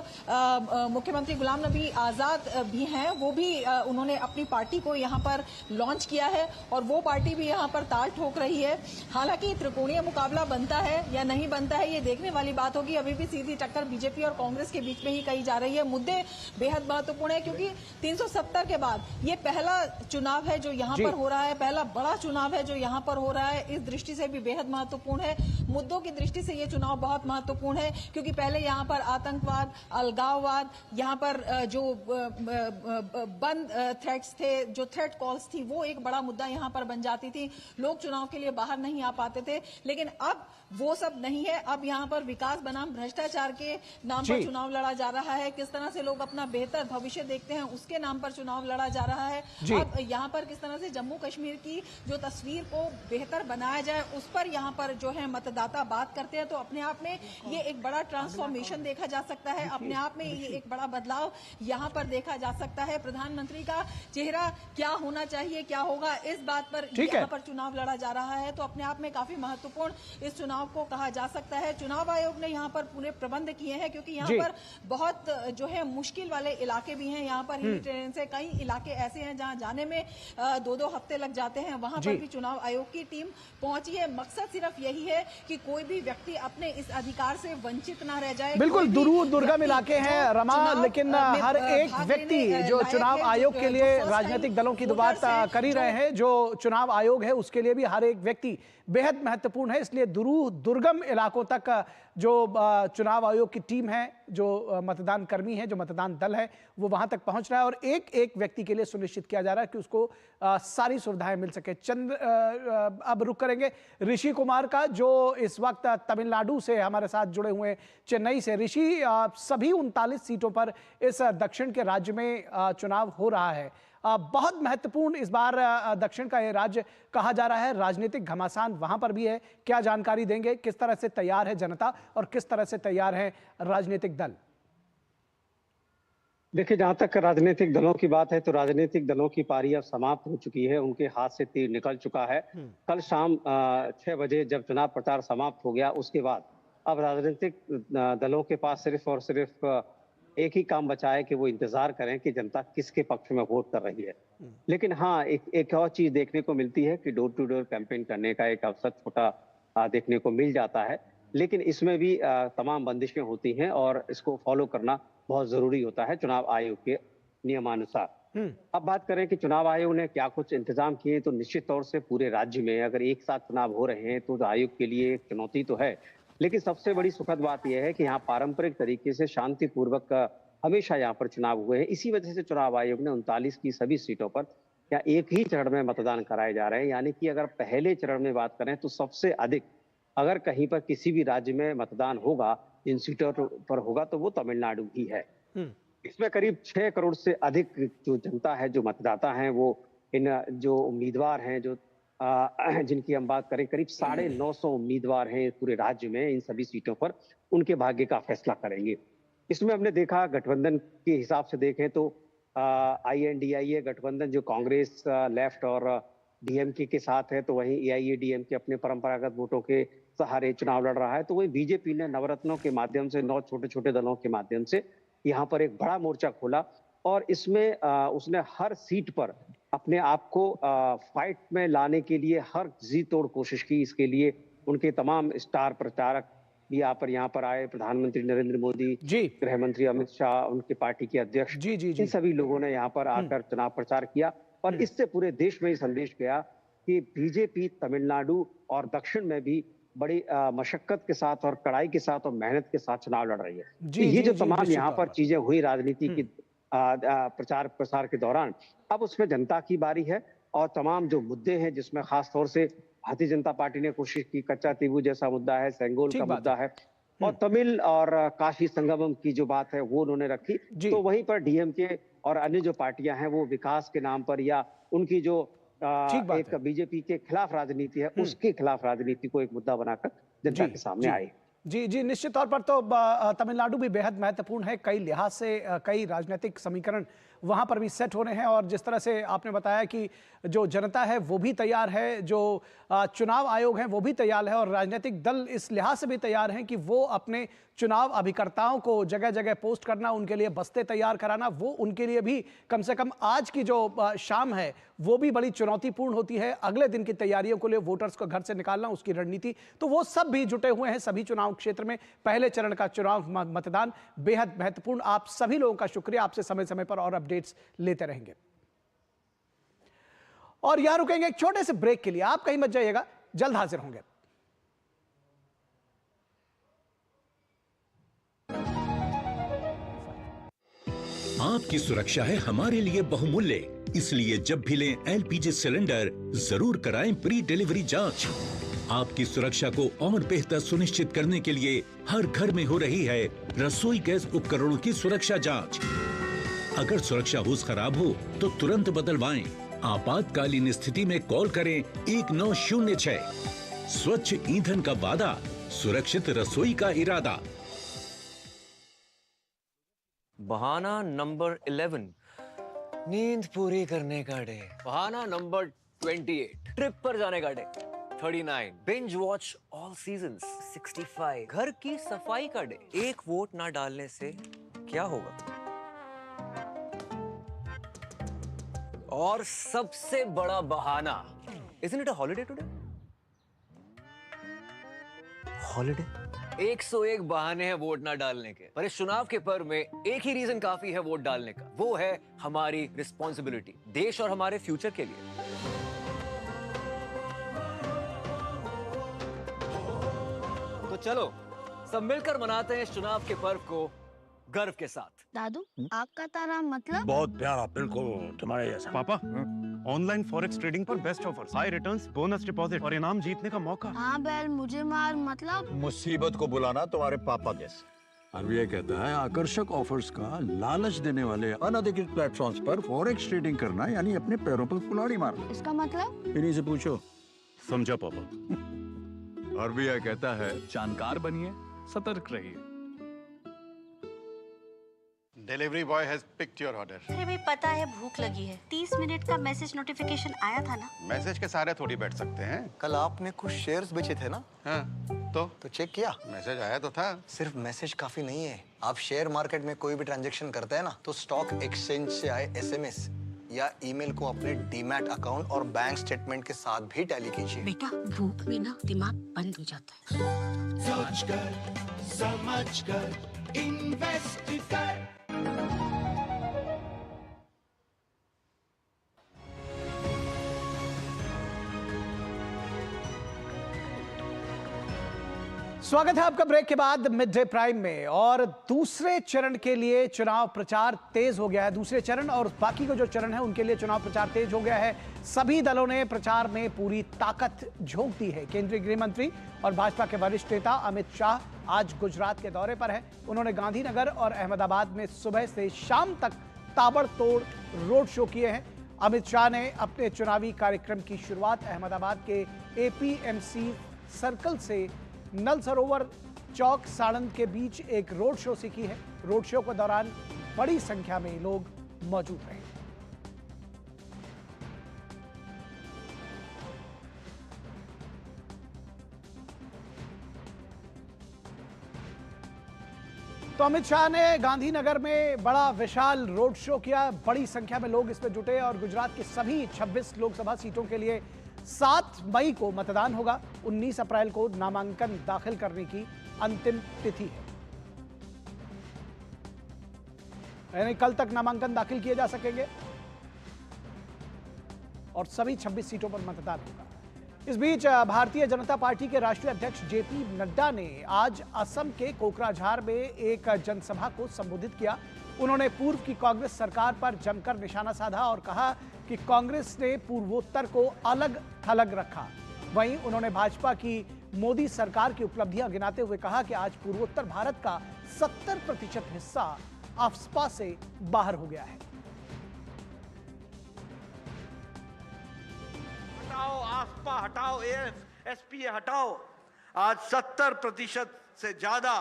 मुख्यमंत्री गुलाम नबी आजाद भी हैं, वो भी उन्होंने अपनी पार्टी को यहाँ पर लॉन्च किया है और वो पार्टी भी यहाँ पर ताल ठोक रही है। हालांकि त्रिकोणीय मुकाबला बनता है या नहीं बनता है ये देखने वाली बात होगी। अभी भी सीधी टक्कर बीजेपी और कांग्रेस के बीच में ही कही जा रही है। मुद्दे बेहद महत्वपूर्ण है क्योंकि 370 के बाद ये पहला चुनाव है जो यहाँ पर हो रहा है, पहला बड़ा चुनाव है जो यहाँ पर हो रहा है। इस दृष्टि से भी बेहद महत्वपूर्ण है। मुद्दों की दृष्टि से ये चुनाव बहुत महत्वपूर्ण है, क्योंकि पहले यहाँ पर आतंकवाद, अलगाववाद, यहाँ पर जो बंद थ्रेट्स थे, जो थ्रेट कॉल्स थी, वो एक बड़ा मुद्दा यहाँ पर बन जाती थी। लोग चुनाव के लिए बाहर नहीं आ पाते थे, लेकिन अब वो सब नहीं है। अब यहाँ पर विकास बनाम भ्रष्टाचार के नाम पर चुनाव लड़ा जा रहा है। किस तरह से लोग अपना बेहतर भविष्य देखते हैं, उसके नाम पर चुनाव लड़ा जा रहा है। अब यहाँ पर किस तरह से जम्मू कश्मीर की जो तस्वीर को बेहतर बनाया जाए, उस पर यहाँ पर जो है मतदाता बात करते हैं। तो अपने आप में ये एक बड़ा ट्रांसफॉर्मेशन देखा जा सकता है, अपने आप में ये एक बड़ा बदलाव यहाँ पर देखा जा सकता है। प्रधानमंत्री का चेहरा क्या होना चाहिए, क्या होगा, इस बात पर यहाँ पर चुनाव लड़ा जा रहा है। तो अपने आप में काफी महत्वपूर्ण इस चुनाव को कहा जा सकता है। चुनाव आयोग ने यहाँ पर पूरे प्रबंध किए हैं, क्योंकि यहाँ पर बहुत जो है मुश्किल वाले इलाके भी हैं। यहाँ पर हिल ट्रेन से कई इलाके ऐसे हैं जहाँ जाने में 2-2 हफ्ते लग जाते हैं। वहां पर भी चुनाव आयोग की टीम पहुंची है। मकसद सिर्फ यही है कि कोई भी व्यक्ति अपने इस अधिकार से वंचित ना रह जाए। बिल्कुल दुर्गम इलाके हैं रमा, लेकिन हर एक व्यक्ति जो चुनाव आयोग के लिए राजनीतिक दलों की बात कर ही रहे हैं, जो चुनाव आयोग है उसके लिए भी हर एक व्यक्ति बेहद महत्वपूर्ण है। इसलिए दुर्गम इलाकों तक जो चुनाव आयोग की टीम है, जो मतदान कर्मी है, जो मतदान दल है, वो वहां तक पहुंच रहा है और एक एक व्यक्ति के लिए सुनिश्चित किया जा रहा है कि उसको सारी सुविधाएं मिल सके। अब रुक करेंगे ऋषि कुमार का, जो इस वक्त तमिलनाडु से हमारे साथ जुड़े हुए हैं, चेन्नई से। ऋषि, सभी 39 सीटों पर इस दक्षिण के राज्य में चुनाव हो रहा है। बहुत महत्वपूर्ण इस बार दक्षिण का यह राज्य कहा जा रहा है, राजनीतिक घमासान वहां पर भी है। क्या जानकारी देंगे, किस तरह से तैयार है जनता और किस तरह से तैयार है राजनीतिक दल? देखिए, जहां तक राजनीतिक दलों की बात है तो राजनीतिक दलों की पारी अब समाप्त हो चुकी है, उनके हाथ से तीर निकल चुका है। कल शाम 6 बजे जब चुनाव प्रचार समाप्त हो गया, उसके बाद अब राजनीतिक दलों के पास सिर्फ और सिर्फ एक ही काम बचा है कि वो इंतजार करें कि जनता किसके पक्ष में वोट कर रही है। लेकिन हाँ, एक और चीज देखने को मिलती है कि डोर टू डोर कैंपेन करने का एक अवसर छोटा देखने को मिल जाता है, लेकिन इसमें भी तमाम बंदिशें होती हैं और इसको फॉलो करना बहुत जरूरी होता है चुनाव आयोग के नियमानुसार। अब बात करें कि चुनाव आयोग ने क्या कुछ इंतजाम किए, तो निश्चित तौर से पूरे राज्य में अगर एक साथ चुनाव हो रहे हैं तो आयोग के लिए एक चुनौती तो है, लेकिन सबसे बड़ी सुखद बात यह है कि यहाँ पारंपरिक तरीके से शांतिपूर्वक हमेशा यहाँ पर चुनाव हुए हैं। इसी वजह से चुनाव आयोग ने 39 की सभी सीटों पर या एक ही चरण में मतदान कराए जा रहे हैं। यानी कि अगर पहले चरण में बात करें तो सबसे अधिक अगर कहीं पर किसी भी राज्य में मतदान होगा, इन सीटों पर होगा, तो वो तमिलनाडु ही है। इसमें करीब 6 करोड़ से अधिक जो जनता है, जो मतदाता हैं, वो इन जो उम्मीदवार हैं, जो जिनकी हम बात करें, करीब 950 उम्मीदवार हैं पूरे राज्य में, इन सभी सीटों पर उनके भाग्य का फैसला करेंगे। इसमें हमने देखा, गठबंधन के हिसाब से देखें तो INDIA गठबंधन जो कांग्रेस, लेफ्ट और DMK के साथ है, तो वहीं AIADMK अपने परंपरागत वोटों के सहारे चुनाव लड़ रहा है। तो वही बीजेपी ने नवरत्नों के माध्यम से, 9 छोटे छोटे दलों के माध्यम से यहाँ पर एक बड़ा मोर्चा खोला और इसमें उसने हर सीट पर अपने आप को फाइट में लाने के लिए हर जी तोड़ कोशिश की। इसके लिए उनके तमाम स्टार प्रचारक भी यहाँ पर आए। प्रधानमंत्री नरेंद्र मोदी, गृह मंत्री अमित शाह, उनके पार्टी के अध्यक्ष, इन सभी लोगों ने यहाँ पर आकर चुनाव प्रचार किया और इससे पूरे देश में ये संदेश गया कि बीजेपी तमिलनाडु और दक्षिण में भी बड़ी मशक्कत के साथ और कड़ाई के साथ और मेहनत के साथ चुनाव लड़ रही है। ये जो तमाम यहाँ पर चीजें हुई राजनीति की प्रचार प्रसार के दौरान, अब उसमें जनता की बारी है और तमाम जो मुद्दे हैं, जिसमें खास तौर से भारतीय जनता पार्टी ने कोशिश की, कच्चा तीबू जैसा मुद्दा है, सेंगोल का मुद्दा है और तमिल और काशी संगमम की जो बात है वो उन्होंने रखी। तो वहीं पर DMK और अन्य जो पार्टियां हैं वो विकास के नाम पर या उनकी जो एक बीजेपी के खिलाफ राजनीति है, उसके खिलाफ राजनीति को एक मुद्दा बनाकर जनता के सामने आई। जी, निश्चित तौर पर तो तमिलनाडु भी बेहद महत्वपूर्ण है। कई लिहाज से कई राजनीतिक समीकरण वहां पर भी सेट हो रहे हैं और जिस तरह से आपने बताया कि जो जनता है वो भी तैयार है, जो चुनाव आयोग है वो भी तैयार है और राजनीतिक दल इस लिहाज से भी तैयार हैं कि वो अपने चुनाव अभिकर्ताओं को जगह जगह पोस्ट करना, उनके लिए बस्ते तैयार कराना, वो उनके लिए भी कम से कम आज की जो शाम है वो भी बड़ी चुनौतीपूर्ण होती है। अगले दिन की तैयारियों के लिए वोटर्स को घर से निकालना, उसकी रणनीति, तो वो सब भी जुटे हुए हैं सभी चुनाव क्षेत्र में। पहले चरण का चुनाव मतदान बेहद महत्वपूर्ण। आप सभी लोगों का शुक्रिया, आपसे समय समय पर और अपडेट्स लेते रहेंगे। और यहां रुकेंगे एक छोटे से ब्रेक के लिए, आप कहीं मत जाइएगा, जल्द हाजिर होंगे। आपकी सुरक्षा है हमारे लिए बहुमूल्य, इसलिए जब भी लें एलपीजी सिलेंडर जरूर कराएं प्री डिलीवरी जांच। आपकी सुरक्षा को और बेहतर सुनिश्चित करने के लिए हर घर में हो रही है रसोई गैस उपकरणों की सुरक्षा जांच। अगर सुरक्षा होस खराब हो तो तुरंत बदलवाएं। आपातकालीन स्थिति में कॉल करें 1906। स्वच्छ ईंधन का वादा, सुरक्षित रसोई का इरादा। बहाना नंबर 11, नींद पूरी करने का डे। बहाना नंबर 28, ट्रिप पर जाने का day. 39, binge watch all seasons. 65, घर की सफाई का डे। एक वोट ना डालने से क्या होगा? और सबसे बड़ा बहाना, isn't it a holiday today? Holiday? 101 बहाने हैं वोट ना डालने के, पर इस चुनाव के पर्व में एक ही रीजन काफी है वोट डालने का, वो है हमारी रिस्पॉन्सिबिलिटी, देश और हमारे फ्यूचर के लिए। तो चलो सब मिलकर मनाते हैं इस चुनाव के पर्व को गर्व के साथ। दादू, आपका तारा मतलब? बहुत प्यारा, बिल्कुल तुम्हारे जैसा। पापा, ऑनलाइन फॉरेक्स ट्रेडिंग पर best offers, high returns, bonus deposit और इनाम जीतने का मौका। हाँ बैल, मुझे मार मतलब? मुसीबत को बुलाना तुम्हारे पापा जैसे। आरबीआई कहता है आकर्षक ऑफर्स का लालच देने वाले अनधिकृत प्लेटफॉर्म्स पर फॉरेक्स ट्रेडिंग करना यानी अपने पैरों पर कुल्हाड़ी मारना। इसका मतलब? इन्हीं से पूछो। समझा पापा। आरबीआई कहता है जानकार बनिए, सतर्क रहिए। Delivery boy has picked your order. अरे भाई पता है भूख लगी है। 30 मिनट का मैसेज नोटिफिकेशन आया था ना। मैसेज के सारे थोड़ी बैठ सकते हैं। कल आपने कुछ शेयर्स बेचे थे ना? हाँ, तो चेक किया? मैसेज आया तो था। सिर्फ मैसेज काफी नहीं है। आप शेयर मार्केट में कोई भी ट्रांजैक्शन करते हैं ना, तो स्टॉक एक्सचेंज से आए एसएमएस या ईमेल को अपने डीमैट अकाउंट और बैंक स्टेटमेंट के साथ भी टैली कीजिए। बेटा भूख में ना दिमाग बंद हो जाता है। सोचकर समझकर इन्वेस्ट कर। स्वागत है आपका ब्रेक के बाद मिड डे प्राइम में। और दूसरे चरण के लिए चुनाव प्रचार तेज हो गया है। दूसरे चरण और बाकी को जो चरण है उनके लिए चुनाव प्रचार तेज हो गया है। सभी दलों ने प्रचार में पूरी ताकत झोंक दी है। केंद्रीय गृह मंत्री और भाजपा के वरिष्ठ नेता अमित शाह आज गुजरात के दौरे पर है। उन्होंने गांधीनगर और अहमदाबाद में सुबह से शाम तक ताबड़तोड़ रोड शो किए हैं। अमित शाह ने अपने चुनावी कार्यक्रम की शुरुआत अहमदाबाद के एपीएमसी सर्कल से नल सरोवर चौक साणंद के बीच एक रोड शो से की है। रोड शो के दौरान बड़ी संख्या में लोग मौजूद रहे। तो अमित शाह ने गांधीनगर में बड़ा विशाल रोड शो किया। बड़ी संख्या में लोग इसमें जुटे और गुजरात की सभी 26 लोकसभा सीटों के लिए 7 मई को मतदान होगा। 19 अप्रैल को नामांकन दाखिल करने की अंतिम तिथि है, यानी कल तक नामांकन दाखिल किए जा सकेंगे और सभी 26 सीटों पर मतदान होगा। इस बीच भारतीय जनता पार्टी के राष्ट्रीय अध्यक्ष जेपी नड्डा ने आज असम के कोकराझार में एक जनसभा को संबोधित किया। उन्होंने पूर्व की कांग्रेस सरकार पर जमकर निशाना साधा और कहा कि कांग्रेस ने पूर्वोत्तर को अलग थलग रखा। वहीं उन्होंने भाजपा की मोदी सरकार की उपलब्धियां गिनाते हुए कहा कि आज पूर्वोत्तर भारत का 70% हिस्सा आफ्स्पा से बाहर हो गया है। हटाओ आफ्स्पा, हटाओ एएफएसपीए हटाओ। आज 70% से ज्यादा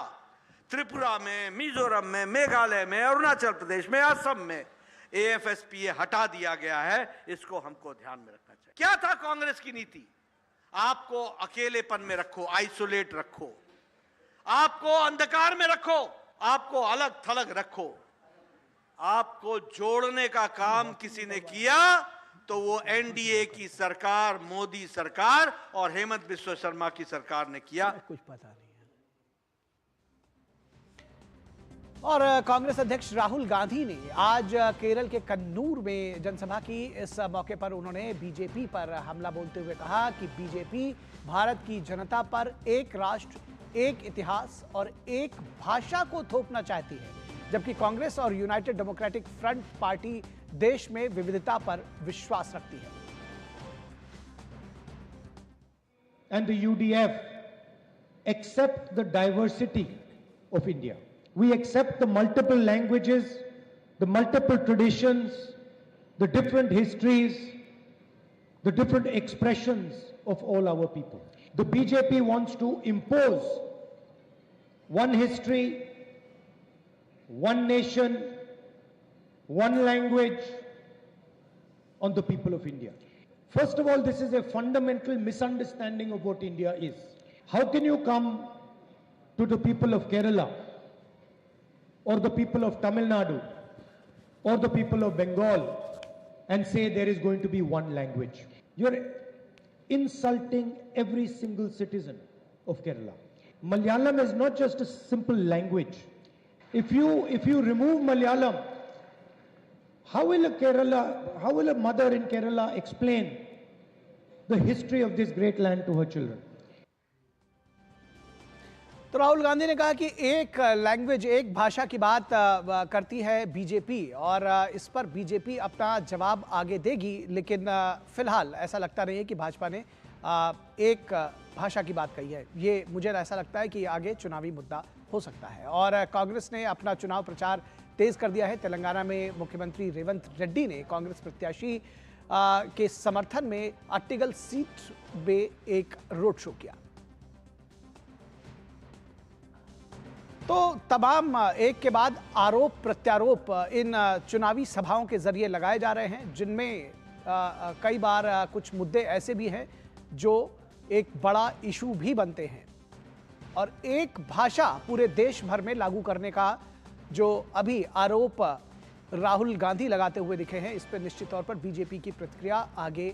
त्रिपुरा में, मिजोरम में, मेघालय में, अरुणाचल प्रदेश में, असम में एएफएसपीए हटा दिया गया है। इसको हमको ध्यान में रखना चाहिए। क्या था कांग्रेस की नीति? आपको अकेलेपन में रखो, आइसोलेट रखो, आपको अंधकार में रखो, आपको अलग थलग रखो। आपको जोड़ने का काम किसी ने किया तो वो एनडीए की सरकार, मोदी सरकार और हेमंत बिस्वा शर्मा की सरकार ने किया। कुछ पता नहीं है। और कांग्रेस अध्यक्ष राहुल गांधी ने आज केरल के कन्नूर में जनसभा की। इस मौके पर उन्होंने बीजेपी पर हमला बोलते हुए कहा कि बीजेपी भारत की जनता पर एक राष्ट्र, एक इतिहास और एक भाषा को थोपना चाहती है, जबकि कांग्रेस और यूनाइटेड डेमोक्रेटिक फ्रंट पार्टी देश में विविधता पर विश्वास रखती है। And the UDF accept the diversity of India. We accept the multiple languages, the multiple traditions, the different histories, the different expressions of all our people. The BJP wants to impose one history, one nation, one language on the people of India. First of all, this is a fundamental misunderstanding of what India is. How can you come to the people of Kerala, or the people of Tamil Nadu, or the people of Bengal and say there is going to be one language? You're insulting every single citizen of Kerala. Malayalam is not just a simple language. If you remove Malayalam, how will a mother in Kerala explain the history of this great land to her children? तो राहुल गांधी ने कहा कि एक लैंग्वेज, एक भाषा की बात करती है बीजेपी, और इस पर बीजेपी अपना जवाब आगे देगी, लेकिन फिलहाल ऐसा लगता नहीं है कि भाजपा ने एक भाषा की बात कही है। ये मुझे ऐसा लगता है कि आगे चुनावी मुद्दा हो सकता है। और कांग्रेस ने अपना चुनाव प्रचार तेज कर दिया है। तेलंगाना में मुख्यमंत्री रेवंत रेड्डी ने कांग्रेस प्रत्याशी के समर्थन में अट्टिगल सीट में एक रोड शो किया। तो तमाम एक के बाद आरोप प्रत्यारोप इन चुनावी सभाओं के जरिए लगाए जा रहे हैं, जिनमें कई बार कुछ मुद्दे ऐसे भी हैं जो एक बड़ा इशू भी बनते हैं। और एक भाषा पूरे देश भर में लागू करने का जो अभी आरोप राहुल गांधी लगाते हुए दिखे हैं, इस पर निश्चित तौर पर बीजेपी की प्रतिक्रिया आगे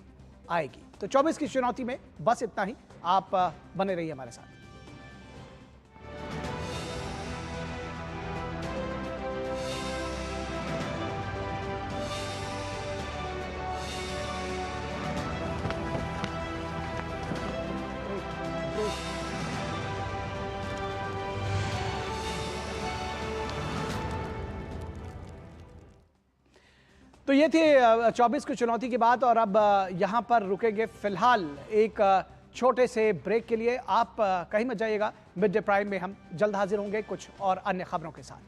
आएगी। तो 24 की चुनौती में बस इतना ही। आप बने रहिए हमारे साथ। तो ये थी 24 की चुनौती की बात, और अब यहां पर रुकेंगे फिलहाल एक छोटे से ब्रेक के लिए। आप कहीं मत जाइएगा। मिड डे प्राइम में हम जल्द हाजिर होंगे कुछ और अन्य खबरों के साथ।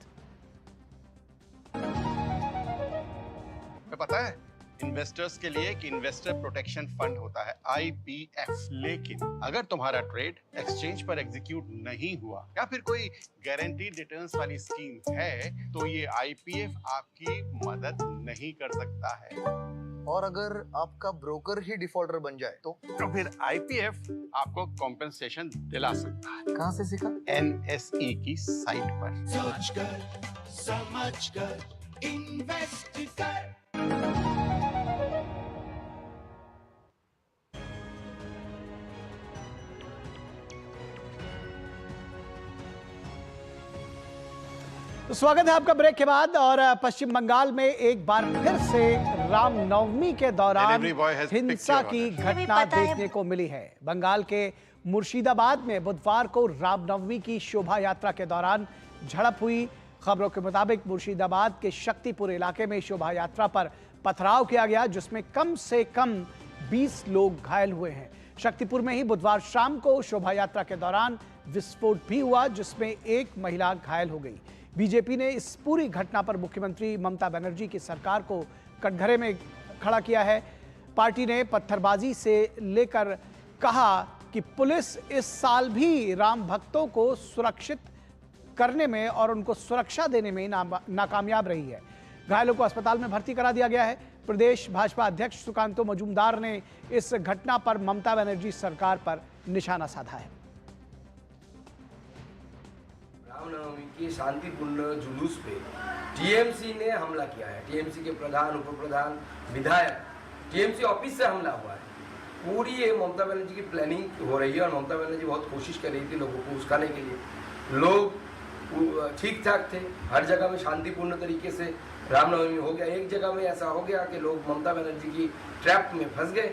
पता है इन्वेस्टर्स के लिए कि इन्वेस्टर प्रोटेक्शन फंड होता है IPF, लेकिन अगर तुम्हारा ट्रेड एक्सचेंज पर एग्जीक्यूट नहीं हुआ या फिर कोई गारंटीड रिटर्न्स वाली स्कीम है, तो ये IPF आपकी मदद नहीं कर सकता है। और अगर आपका ब्रोकर ही डिफॉल्टर बन जाए तो फिर IPF आपको कॉम्पेंसेशन दिला सकता है। कहाँ से सीखा? NSE की साइट पर। सोचकर समझकर इन्वेस्ट कर। तो स्वागत है आपका ब्रेक के बाद। और पश्चिम बंगाल में एक बार फिर से रामनवमी के दौरान हिंसा की घटना देखने को मिली है। बंगाल के मुर्शिदाबाद में बुधवार को रामनवमी की शोभा यात्रा के दौरान झड़प हुई। खबरों के मुताबिक मुर्शिदाबाद के शक्तिपुर इलाके में शोभा यात्रा पर पथराव किया गया, जिसमें कम से कम 20 लोग घायल हुए हैं। शक्तिपुर में ही बुधवार शाम को शोभा यात्रा के दौरान विस्फोट भी हुआ, जिसमें एक महिला घायल हो गई। बीजेपी ने इस पूरी घटना पर मुख्यमंत्री ममता बनर्जी की सरकार को कटघरे में खड़ा किया है। पार्टी ने पत्थरबाजी से लेकर कहा कि पुलिस इस साल भी राम भक्तों को सुरक्षित करने में और उनको सुरक्षा देने में नाकामयाब रही है। घायलों को अस्पताल में भर्ती करा दिया गया है। प्रदेश भाजपा अध्यक्ष सुकांतो मजूमदार ने इस घटना पर ममता बनर्जी सरकार पर निशाना साधा है। रामनवमी की शांतिपूर्ण जुलूस पे टीएमसी ने हमला किया है। टीएमसी के प्रधान, उप प्रधान, विधायक, टीएमसी ऑफिस से हमला हुआ है। पूरी ये ममता बनर्जी की प्लानिंग हो रही है और ममता बनर्जी बहुत कोशिश कर रही थी लोगों को उस्काने के लिए। लोग ठीक ठाक थे, हर जगह में शांतिपूर्ण तरीके से रामनवमी हो गया। एक जगह में ऐसा हो गया कि लोग ममता बनर्जी की ट्रैप में फंस गए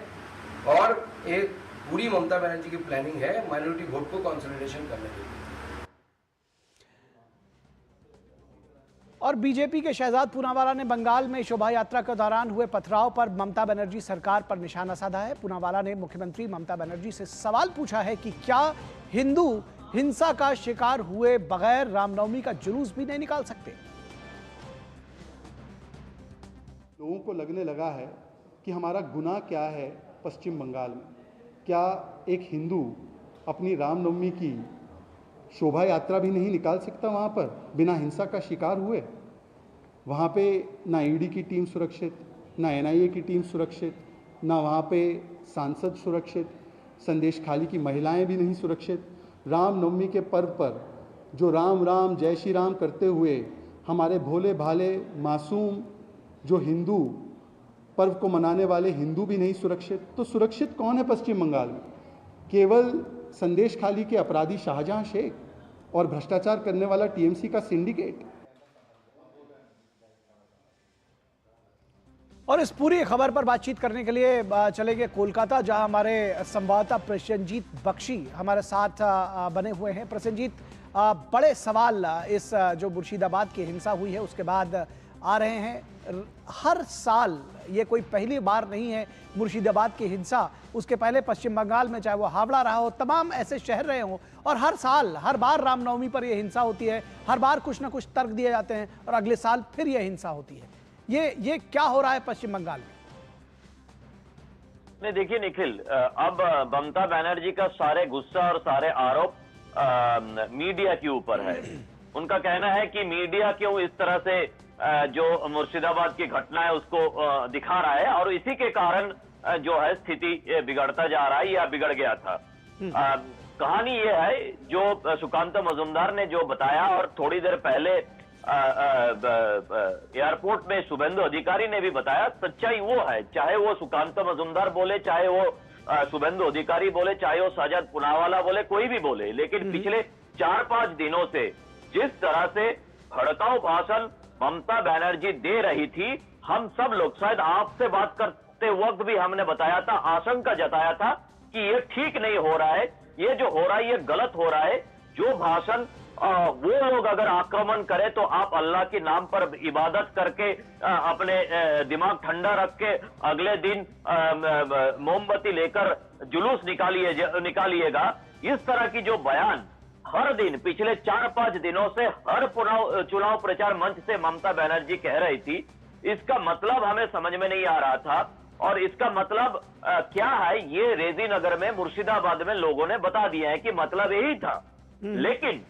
और एक पूरी ममता बनर्जी की प्लानिंग है माइनॉरिटी वोट को कंसोलिडेशन करने के लिए। और बीजेपी के शहजाद पूनावाला ने बंगाल में शोभा यात्रा के दौरान हुए पथराव पर ममता बनर्जी सरकार पर निशाना साधा है। पूनावाला ने मुख्यमंत्री ममता बनर्जी से सवाल पूछा है कि क्या हिंदू हिंसा का शिकार हुए बगैर रामनवमी का जुलूस भी नहीं निकाल सकते। लोगों को लगने लगा है कि हमारा गुनाह क्या है पश्चिम बंगाल में। क्या एक हिंदू अपनी रामनवमी की शोभा यात्रा भी नहीं निकाल सकता वहाँ पर बिना हिंसा का शिकार हुए? वहाँ पे ना ईडी की टीम सुरक्षित, ना एनआईए की टीम सुरक्षित, ना वहाँ पे सांसद सुरक्षित, संदेश खाली की महिलाएं भी नहीं सुरक्षित। रामनवमी के पर्व पर जो राम राम जय श्री राम करते हुए हमारे भोले भाले मासूम जो हिंदू पर्व को मनाने वाले हिंदू भी नहीं सुरक्षित। तो सुरक्षित कौन है पश्चिम बंगाल में? केवल संदेश खाली के अपराधी शाहजहां शेख और भ्रष्टाचार करने वाला टीएमसी का सिंडिकेट। और इस पूरी खबर पर बातचीत करने के लिए चलेंगे कोलकाता, जहां हमारे संवाददाता प्रसेनजीत बख्शी हमारे साथ बने हुए हैं। प्रसेनजीत, बड़े सवाल इस जो मुर्शिदाबाद की हिंसा हुई है उसके बाद आ रहे हैं। हर साल ये कोई पहली बार नहीं है मुर्शिदाबाद की हिंसा। उसके पहले पश्चिम बंगाल में चाहे वो हावड़ा रहा हो, तमाम ऐसे शहर रहे हों, और हर साल हर बार रामनवमी पर यह हिंसा होती है। हर बार कुछ ना कुछ तर्क दिए जाते हैं और अगले साल फिर यह हिंसा होती है। ये क्या हो रहा है पश्चिम बंगाल में? देखिए निखिल, अब ममता बनर्जी का सारे गुस्सा और सारे आरोप मीडिया के ऊपर है। उनका कहना है कि मीडिया क्यों इस तरह से जो मुर्शिदाबाद की घटना है उसको दिखा रहा है, और इसी के कारण जो है स्थिति बिगड़ता जा रहा है या बिगड़ गया था। कहानी ये है जो सुकांत मजुमदार ने जो बताया, और थोड़ी देर पहले एयरपोर्ट में शुभेंदु अधिकारी ने भी बताया, सच्चाई वो है। चाहे वो सुकांत मजुमदार बोले, चाहे वो शुभेंदु अधिकारी बोले, चाहे वो शहजाद पूनावाला बोले, कोई भी बोले, लेकिन पिछले 4-5 दिनों से जिस तरह से भड़काऊ भाषण ममता बनर्जी दे रही थी, हम सब लोग, शायद आपसे बात करते वक्त भी हमने बताया था, आशंका जताया था कि ये ठीक नहीं हो रहा है, ये जो हो रहा है ये गलत हो रहा है। जो भाषण वो लोग अगर आक्रमण करें तो आप अल्लाह के नाम पर इबादत करके अपने दिमाग ठंडा रख के अगले दिन मोमबत्ती लेकर जुलूस निकालिएगा। इस तरह की जो बयान हर दिन पिछले 4-5 दिनों से हर चुनाव प्रचार मंच से ममता बनर्जी कह रही थी, इसका मतलब हमें समझ में नहीं आ रहा था। और इसका मतलब क्या है, ये रेजी नगर में मुर्शिदाबाद में लोगों ने बता दिया है कि मतलब यही था। लेकिन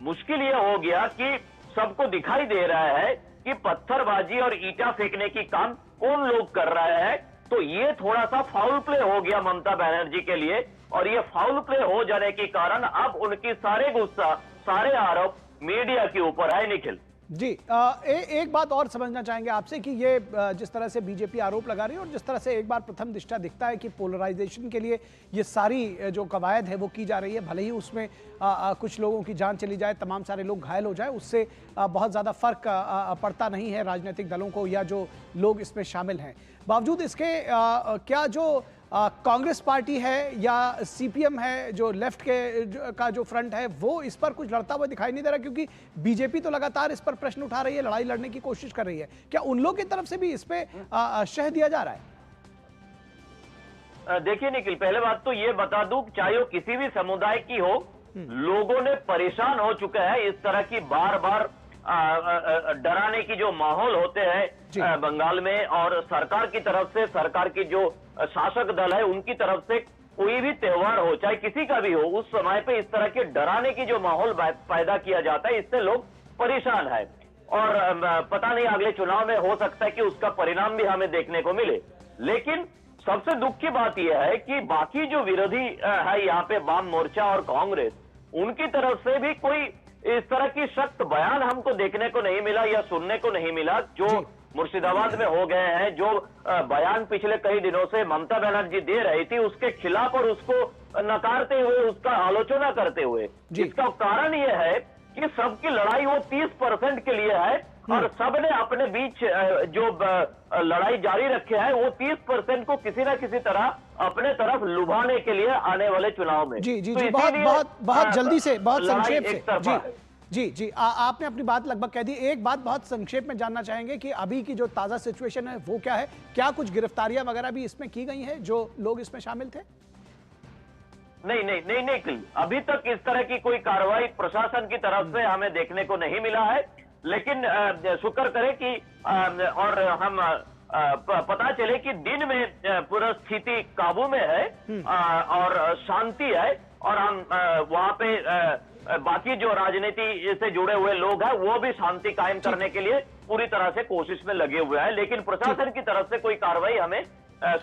मुश्किल ये हो गया कि सबको दिखाई दे रहा है कि पत्थरबाजी और ईंटा फेंकने की काम कौन लोग कर रहे हैं। तो ये थोड़ा सा फाउल प्ले हो गया ममता बनर्जी के लिए, और ये फाउल प्ले हो जाने के कारण अब उनकी सारे गुस्सा, सारे आरोप मीडिया के ऊपर है। निखिल जी, एक बात और समझना चाहेंगे आपसे कि ये जिस तरह से बीजेपी आरोप लगा रही है और जिस तरह से एक बार प्रथम दृष्टया दिखता है कि पोलराइजेशन के लिए ये सारी जो कवायद है वो की जा रही है, भले ही उसमें कुछ लोगों की जान चली जाए, तमाम सारे लोग घायल हो जाए, उससे बहुत ज़्यादा फर्क पड़ता नहीं है राजनीतिक दलों को या जो लोग इसमें शामिल हैं। बावजूद इसके क्या जो कांग्रेस पार्टी है या सीपीएम है, जो लेफ्ट का जो फ्रंट है, वो इस पर कुछ लड़ता हुआ दिखाई नहीं दे रहा? क्योंकि बीजेपी तो लगातार इस पर प्रश्न उठा रही है, लड़ाई लड़ने की कोशिश कर रही है। क्या उन लोगों की तरफ से भी इस पे शह दिया जा रहा है? देखिए निखिल, पहले बात तो ये बता दूं, चाहे वो किसी भी समुदाय की हो, लोगों ने परेशान हो चुके हैं इस तरह की बार बार डराने की जो माहौल होते हैं बंगाल में, और सरकार की तरफ से, सरकार की जो शासक दल है उनकी तरफ से कोई भी त्योहार हो, चाहे किसी का भी हो, उस समय पे इस तरह के डराने की जो माहौल पैदा किया जाता है, इससे लोग परेशान है। और पता नहीं अगले चुनाव में हो सकता है कि उसका परिणाम भी हमें देखने को मिले। लेकिन सबसे दुख की बात यह है कि बाकी जो विरोधी है यहाँ पे, वाम मोर्चा और कांग्रेस, उनकी तरफ से भी कोई इस तरह की सख्त बयान हमको देखने को नहीं मिला या सुनने को नहीं मिला। जो मुर्शिदाबाद में हो गए हैं, जो बयान पिछले कई दिनों से ममता बनर्जी दे रही थी उसके खिलाफ और उसको नकारते हुए, उसका आलोचना करते हुए, इसका कारण यह है कि सबकी लड़ाई वो 30% के लिए है और सबने अपने बीच जो लड़ाई जारी रखे है वो 30% को किसी ना किसी तरह अपने तरफ लुभाने के लिए आने वाले चुनाव में। जी जी तो जी, बहुत जल्दी से, बहुत संक्षेप से। जी जी, आपने अपनी बात लगभग कह दी। एक बात बहुत संक्षेप में जानना चाहेंगे कि अभी की जो ताजा सिचुएशन है वो क्या है? क्या कुछ गिरफ्तारियां वगैरह भी इसमें की गई हैं जो लोग इसमें शामिल थे? नहीं, अभी तक इस तरह की कोई कार्रवाई प्रशासन की तरफ से हमें देखने को नहीं मिला है, लेकिन शुक्र करें कि और हम पता चले कि दिन में पूरा स्थिति काबू में है और शांति है और हम वहां पे बाकी जो राजनीति से जुड़े हुए लोग हैं वो भी शांति कायम करने के लिए पूरी तरह से कोशिश में लगे हुए हैं, लेकिन प्रशासन की तरफ से कोई कार्रवाई हमें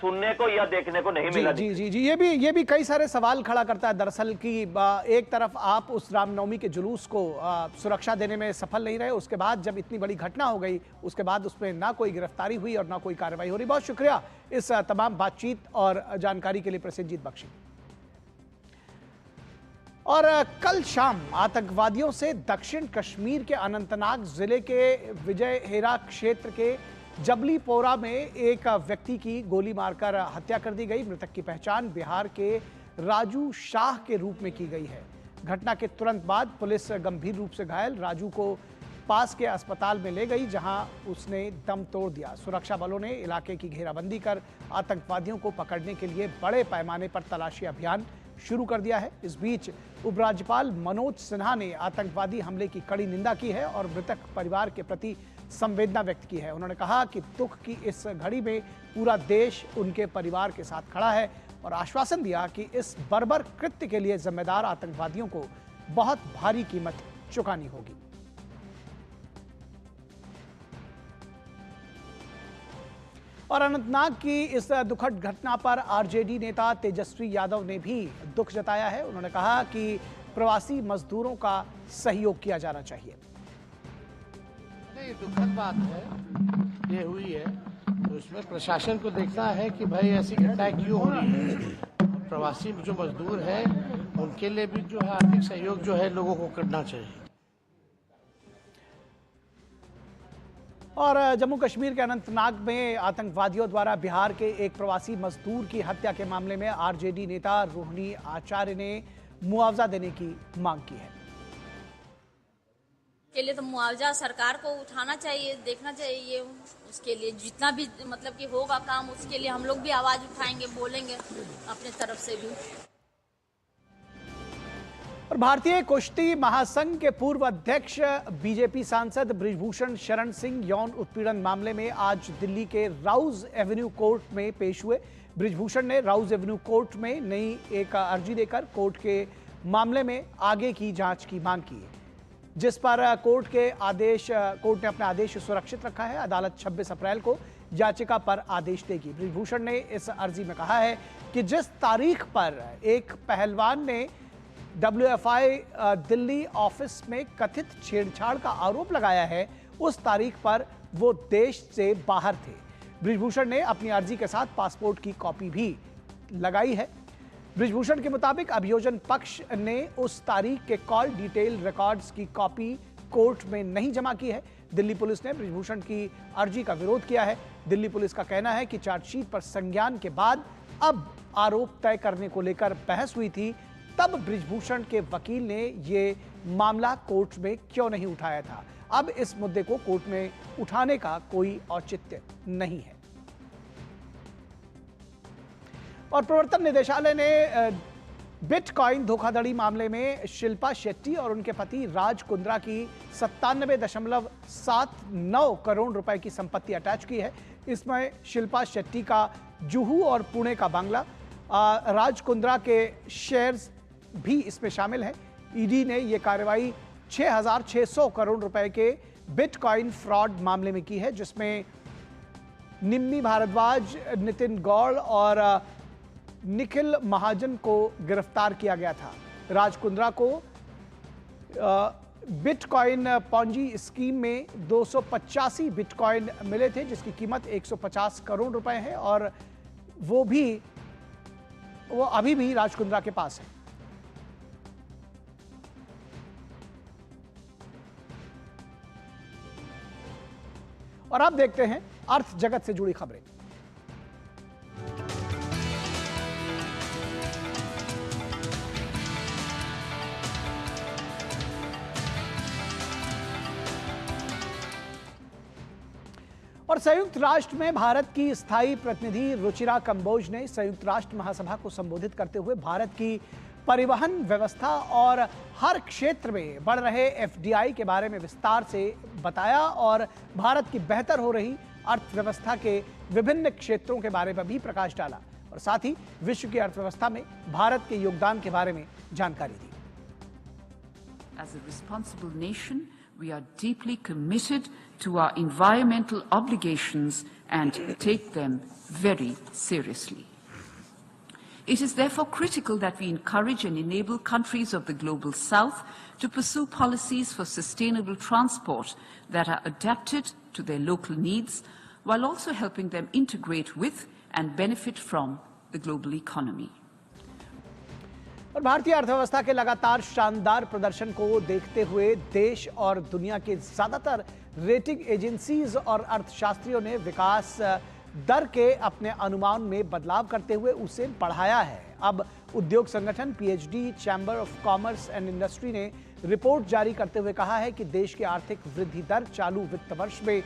सुनने को या देखने को नहीं मिला। जी जी जी, ये भी कई सारे सवाल खड़ा करता है दरअसल कि एक तरफ आप उस रामनवमी के जुलूस को सुरक्षा देने में सफल नहीं रहे, उसके बाद जब इतनी बड़ी घटना हो गई उसके बाद उसमें ना कोई गिरफ्तारी हुई और ना कोई कार्रवाई हो रही। बहुत शुक्रिया इस तमाम बातचीत और जानकारी के लिए प्रसेनजीत बख्शी। और कल शाम आतंकवादियों से दक्षिण कश्मीर के अनंतनाग जिले के विजय हेरा क्षेत्र के जबलीपोरा में एक व्यक्ति की गोली मारकर हत्या कर दी गई। मृतक की पहचान बिहार के राजू शाह के रूप में की गई है। घटना के तुरंत बाद पुलिस गंभीर रूप से घायल राजू को पास के अस्पताल में ले गई, जहां उसने दम तोड़ दिया। सुरक्षा बलों ने इलाके की घेराबंदी कर आतंकवादियों को पकड़ने के लिए बड़े पैमाने पर तलाशी अभियान शुरू कर दिया है। इस बीच उपराज्यपाल मनोज सिन्हा ने आतंकवादी हमले की कड़ी निंदा की है और मृतक परिवार के प्रति संवेदना व्यक्त की है। उन्होंने कहा कि दुख की इस घड़ी में पूरा देश उनके परिवार के साथ खड़ा है और आश्वासन दिया कि इस बर्बर कृत्य के लिए जिम्मेदार आतंकवादियों को बहुत भारी कीमत चुकानी होगी। और अनंतनाग की इस दुखद घटना पर आरजेडी नेता तेजस्वी यादव ने भी दुख जताया है। उन्होंने कहा कि प्रवासी मजदूरों का सहयोग किया जाना चाहिए। ये दुखद बात है, ये हुई है तो इसमें प्रशासन को देखना है कि भाई ऐसी घटनाएं क्यों हो रही है। प्रवासी जो मजदूर हैं उनके लिए भी जो है आर्थिक सहयोग जो है लोगों को करना चाहिए। और जम्मू कश्मीर के अनंतनाग में आतंकवादियों द्वारा बिहार के एक प्रवासी मजदूर की हत्या के मामले में आरजेडी नेता रोहिणी आचार्य ने मुआवजा देने की मांग की है। के लिए तो मुआवजा सरकार को उठाना चाहिए, देखना चाहिए। उसके लिए जितना भी मतलब कि होगा काम, उसके लिए हम लोग भी आवाज उठाएंगे, बोलेंगे अपने तरफ से भी। और भारतीय कुश्ती महासंघ के पूर्व अध्यक्ष बीजेपी सांसद बृजभूषण शरण सिंह यौन उत्पीड़न मामले में आज दिल्ली के राउज एवेन्यू कोर्ट में पेश हुए। बृजभूषण ने राउज एवेन्यू कोर्ट में नई एक अर्जी देकर कोर्ट के मामले में आगे की जांच की मांग की है, जिस पर कोर्ट ने अपना आदेश सुरक्षित रखा है। अदालत 26 अप्रैल को याचिका पर आदेश देगी। बृजभूषण ने इस अर्जी में कहा है कि जिस तारीख पर एक पहलवान ने WFI दिल्ली ऑफिस में कथित छेड़छाड़ का आरोप लगाया है, उस तारीख पर वो देश से बाहर थे। बृजभूषण ने अपनी अर्जी के साथ पासपोर्ट की कॉपी भी लगाई है। बृजभूषण के मुताबिक अभियोजन पक्ष ने उस तारीख के कॉल डिटेल रिकॉर्ड्स की कॉपी कोर्ट में नहीं जमा की है। दिल्ली पुलिस ने बृजभूषण की अर्जी का विरोध किया है। दिल्ली पुलिस का कहना है कि चार्जशीट पर संज्ञान के बाद अब आरोप तय करने को लेकर बहस हुई थी, तब बृजभूषण के वकील ने ये मामला कोर्ट में क्यों नहीं उठाया था। अब इस मुद्दे को कोर्ट में उठाने का कोई औचित्य नहीं है। और प्रवर्तन निदेशालय ने बिटकॉइन धोखाधड़ी मामले में शिल्पा शेट्टी और उनके पति राज कुंद्रा की 97.79 करोड़ रुपए की संपत्ति अटैच की है। इसमें शिल्पा शेट्टी का जुहू और पुणे का बंगला, राज कुंद्रा के शेयर्स भी इसमें शामिल है। ईडी ने यह कार्रवाई 6,600 करोड़ रुपए के बिटकॉइन फ्रॉड मामले में की है, जिसमें निम्मी भारद्वाज, नितिन गौड़ और निखिल महाजन को गिरफ्तार किया गया था। राज कुंद्रा को बिटकॉइन पॉन्जी स्कीम में 285 बिटकॉइन मिले थे, जिसकी कीमत 150 करोड़ रुपए है और वो अभी भी राज कुंद्रा के पास है। और अब देखते हैं अर्थ जगत से जुड़ी खबरें। और संयुक्त राष्ट्र में भारत की स्थायी प्रतिनिधि रुचिरा कंबोज ने संयुक्त राष्ट्र महासभा को संबोधित करते हुए भारत की परिवहन व्यवस्था और हर क्षेत्र में बढ़ रहे एफडीआई के बारे में विस्तार से बताया और भारत की बेहतर हो रही अर्थव्यवस्था के विभिन्न क्षेत्रों के बारे में भी प्रकाश डाला और साथ ही विश्व की अर्थव्यवस्था में भारत के योगदान के बारे में जानकारी दी। As a responsible nation, we are deeply committed to our environmental obligations and take them very seriously. It is therefore critical that we encourage and enable countries of the Global South to pursue policies for sustainable transport that are adapted to their local needs, while also helping them integrate with and benefit from the global economy. और भारतीय अर्थव्यवस्था के लगातार शानदार प्रदर्शन को देखते हुए देश और दुनिया के ज्यादातर रेटिंग एजेंसीज और अर्थशास्त्रियों ने विकास दर के अपने अनुमान में बदलाव करते हुए उसे बढ़ाया है। अब उद्योग संगठन PhD chamber of commerce and industry ने रिपोर्ट जारी करते हुए कहा है कि देश की आर्थिक वृद्धि दर चालू वित्त वर्ष में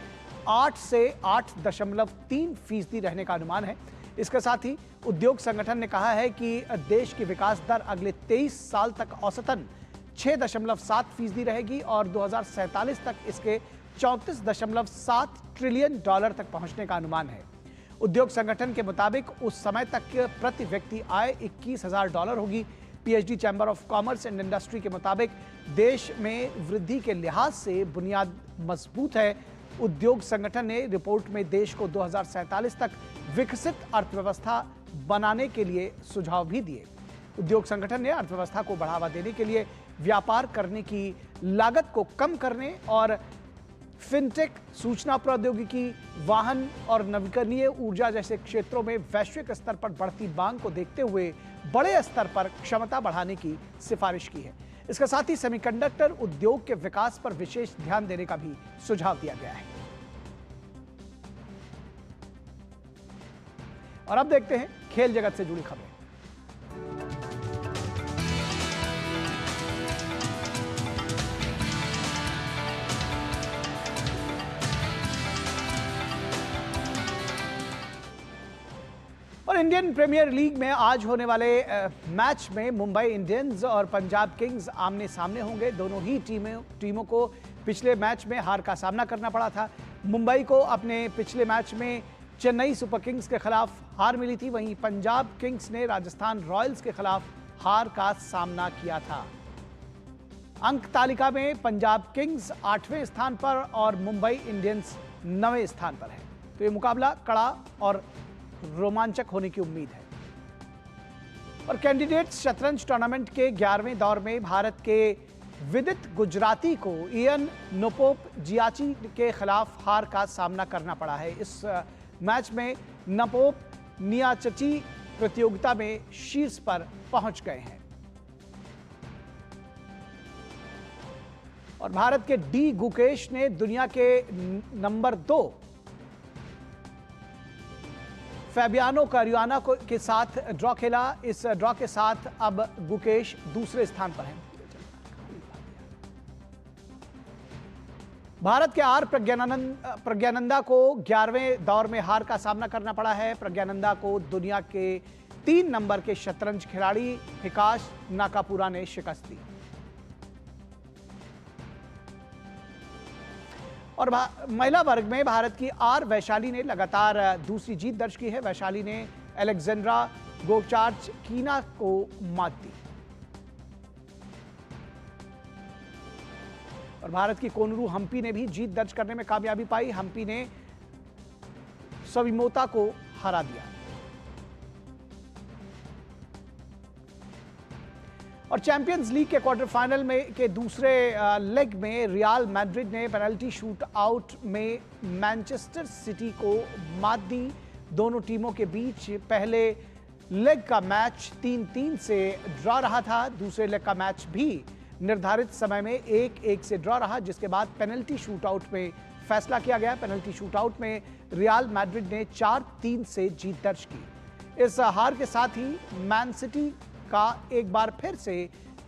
8 से 8.3% रहने का अनुमान है। इसके साथ ही उद्योग संगठन ने कहा है कि देश की विकास दर अगले 23 साल तक औसतन 6.7% रहेगी और 2047 तक इसके 34.7 ट्रिलियन डॉलर तक पहुंचने का अनुमान है। उद्योग संगठन के मुताबिक उस समय तक प्रति व्यक्ति आय $21,000 होगी। PhD chamber of commerce and industry के मुताबिक देश में वृद्धि के लिहाज से बुनियाद मजबूत है। उद्योग संगठन ने रिपोर्ट में देश को 2047 तक विकसित अर्थव्यवस्था बनाने के लिए सुझाव भी दिए। उद्योग संगठन ने अर्थव्यवस्था को बढ़ावा देने के लिए व्यापार करने की लागत को कम करने और फिनटेक, सूचना प्रौद्योगिकी, वाहन और नवीकरणीय ऊर्जा जैसे क्षेत्रों में वैश्विक स्तर पर बढ़ती मांग को देखते हुए बड़े स्तर पर क्षमता बढ़ाने की सिफारिश की है। इसके साथ ही सेमीकंडक्टर उद्योग के विकास पर विशेष ध्यान देने का भी सुझाव दिया गया है। और अब देखते हैं खेल जगत से जुड़ी खबरें। और इंडियन प्रीमियर लीग में आज होने वाले मैच में मुंबई इंडियंस और पंजाब किंग्स आमने सामने होंगे। दोनों ही टीमों को पिछले मैच में हार का सामना करना पड़ा था। मुंबई को अपने पिछले मैच में चेन्नई सुपर किंग्स के खिलाफ हार मिली थी, वहीं पंजाब किंग्स ने राजस्थान रॉयल्स के खिलाफ हार का सामना किया था। अंक तालिका में पंजाब किंग्स 8वें स्थान पर और मुंबई इंडियंस 9वें स्थान पर है। तो ये मुकाबला कड़ा और रोमांचक होने की उम्मीद है। और कैंडिडेट्स शतरंज टूर्नामेंट के 11वें दौर में भारत के विदित गुजराती को इयन नेपोपजियाची के खिलाफ हार का सामना करना पड़ा है। इस मैच में नेपोपजियाची प्रतियोगिता में शीर्ष पर पहुंच गए हैं। और भारत के डी गुकेश ने दुनिया के नंबर 2 फैबियानो कैरुआना के साथ ड्रॉ खेला। इस ड्रॉ के साथ अब गुकेश दूसरे स्थान पर हैं। भारत के आर प्रज्ञानंदा को 11वें दौर में हार का सामना करना पड़ा है। प्रज्ञानंदा को दुनिया के 3 नंबर के शतरंज खिलाड़ी हिकाश नाकापुरा ने शिकस्त दी। और महिला वर्ग में भारत की आर वैशाली ने लगातार दूसरी जीत दर्ज की है। वैशाली ने अलेक्जेंड्रा गोचार्चकीना को मात दी। और भारत की कोनरू हम्पी ने भी जीत दर्ज करने में कामयाबी पाई। हम्पी ने सविमोता को हरा दिया। और चैंपियंस लीग के क्वार्टर फाइनल में के दूसरे लेग में रियल मैड्रिड ने पेनल्टी शूट आउट में मैनचेस्टर सिटी को मात दी। दोनों टीमों के बीच पहले लेग का मैच 3-3 से ड्रॉ रहा था। दूसरे लेग का मैच भी निर्धारित समय में 1-1 से ड्रॉ रहा, जिसके बाद पेनल्टी शूट आउट में फैसला किया गया। पेनल्टी शूटआउट में रियल मैड्रिड ने 4-3 से जीत दर्ज की। इस हार के साथ ही मैन सिटी का एक बार फिर से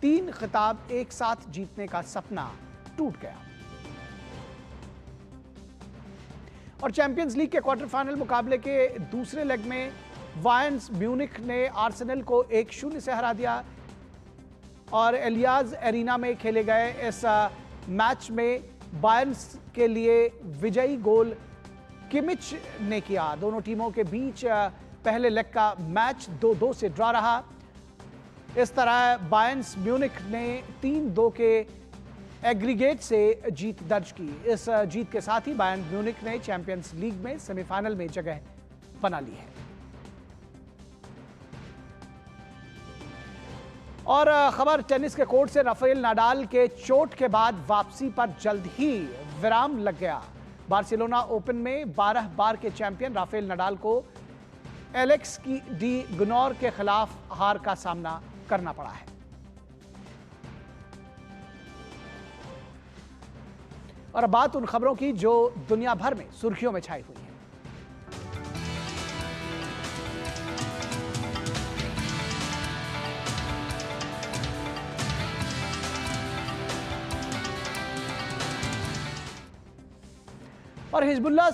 3 खिताब एक साथ जीतने का सपना टूट गया। और चैंपियंस लीग के क्वार्टर फाइनल मुकाबले के दूसरे लेग में बायर्न म्यूनिख ने आर्सेनल को 1-0 से हरा दिया और एलियाज एरिना में खेले गए इस मैच में बायर्न के लिए विजयी गोल किमिच ने किया। दोनों टीमों के बीच पहले लेग का मैच 2-2 से ड्रॉ रहा। इस तरह बायर्न म्यूनिख ने 3-2 के एग्रीगेट से जीत दर्ज की। इस जीत के साथ ही बायर्न म्यूनिख ने चैंपियंस लीग में सेमीफाइनल में जगह बना ली है। और खबर टेनिस के कोर्ट से राफेल नाडाल के चोट के बाद वापसी पर जल्द ही विराम लग गया। बार्सिलोना ओपन में 12 बार के चैंपियन राफेल नाडाल को एलेक्स डी गुनौर के खिलाफ हार का सामना करना पड़ा है। और अब बात उन खबरों की जो दुनिया भर में सुर्खियों में छाई हुई है। और हिजबुल्लाह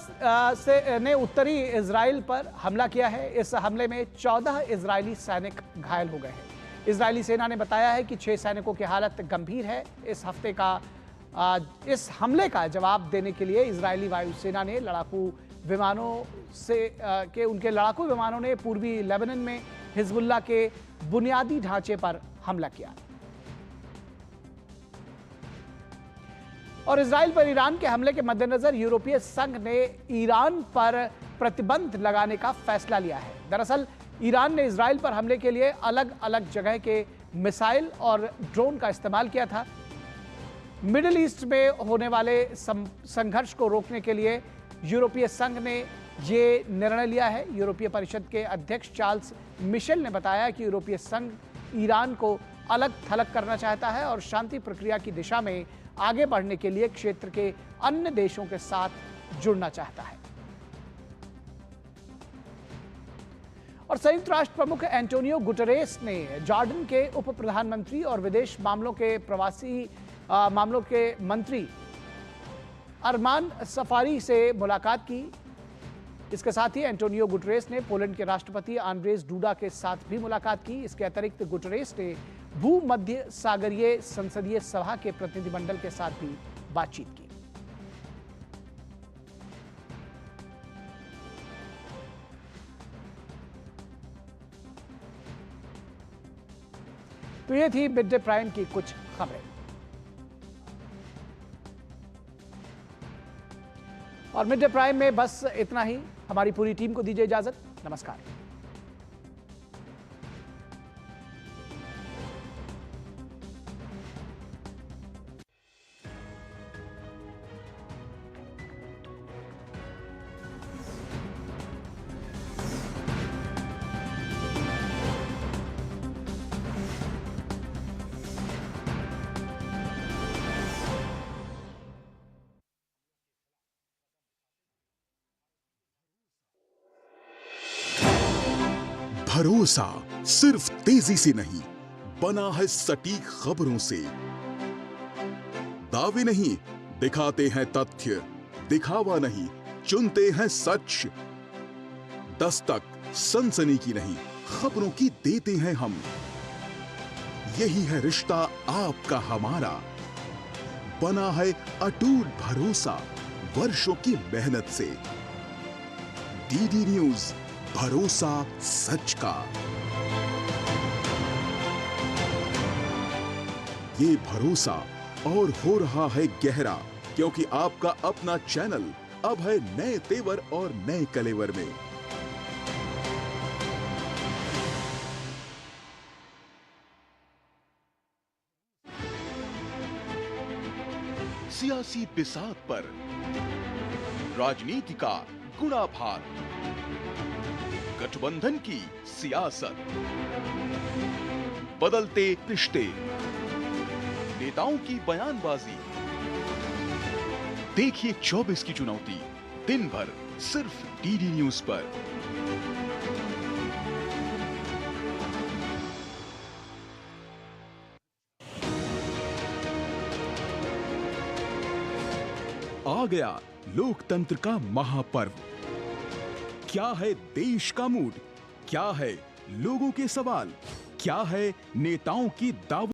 ने उत्तरी इजराइल पर हमला किया है। इस हमले में 14 इजरायली सैनिक घायल हो गए हैं। इजरायली सेना ने बताया है कि 6 सैनिकों की हालत गंभीर है। इस हमले का जवाब देने के लिए इजरायली वायुसेना ने उनके लड़ाकू विमानों ने पूर्वी लेबनान में हिजबुल्लाह के बुनियादी ढांचे पर हमला किया। और इजराइल पर ईरान के हमले के मद्देनजर यूरोपीय संघ ने ईरान पर प्रतिबंध लगाने का फैसला लिया है। दरअसल ईरान ने इजराइल पर हमले के लिए अलग अलग जगह के मिसाइल और ड्रोन का इस्तेमाल किया था। मिडिल ईस्ट में होने वाले संघर्ष को रोकने के लिए यूरोपीय संघ ने ये निर्णय लिया है। यूरोपीय परिषद के अध्यक्ष चार्ल्स मिशेल ने बताया कि यूरोपीय संघ ईरान को अलग थलग करना चाहता है और शांति प्रक्रिया की दिशा में आगे बढ़ने के लिए क्षेत्र के अन्य देशों के साथ जुड़ना चाहता है। और संयुक्त राष्ट्र प्रमुख एंटोनियो गुटेरेस ने जॉर्डन के उप प्रधानमंत्री और विदेश मामलों के प्रवासी मामलों के मंत्री अरमान सफारी से मुलाकात की। इसके साथ ही एंटोनियो गुटेरेस ने पोलैंड के राष्ट्रपति आंद्रेज डूडा के साथ भी मुलाकात की। इसके अतिरिक्त गुटेरेस ने भूमध्य सागरीय संसदीय सभा के प्रतिनिधिमंडल के साथ भी बातचीत की। तो ये थी मिड डे प्राइम की कुछ खबरें। और मिड डे प्राइम में बस इतना ही। हमारी पूरी टीम को दीजिए इजाजत। नमस्कार। भरोसा सिर्फ तेजी से नहीं, बना है सटीक खबरों से। दावे नहीं, दिखाते हैं तथ्य, दिखावा नहीं, चुनते हैं सच। दस्तक सनसनी की नहीं, खबरों की देते हैं हम। यही है रिश्ता आपका हमारा, बना है अटूट भरोसा वर्षों की मेहनत से। डीडी न्यूज, भरोसा सच का। ये भरोसा और हो रहा है गहरा, क्योंकि आपका अपना चैनल अब है नए तेवर और नए कलेवर में। सियासी बिसात पर राजनीति का गुणाभार, गठबंधन की सियासत, बदलते रिश्ते, नेताओं की बयानबाजी, देखिए 24 की चुनौती दिन भर सिर्फ डीडी न्यूज पर। आ गया लोकतंत्र का महापर्व। क्या है देश का मूड, क्या है लोगों के सवाल, क्या है नेताओं की दावत।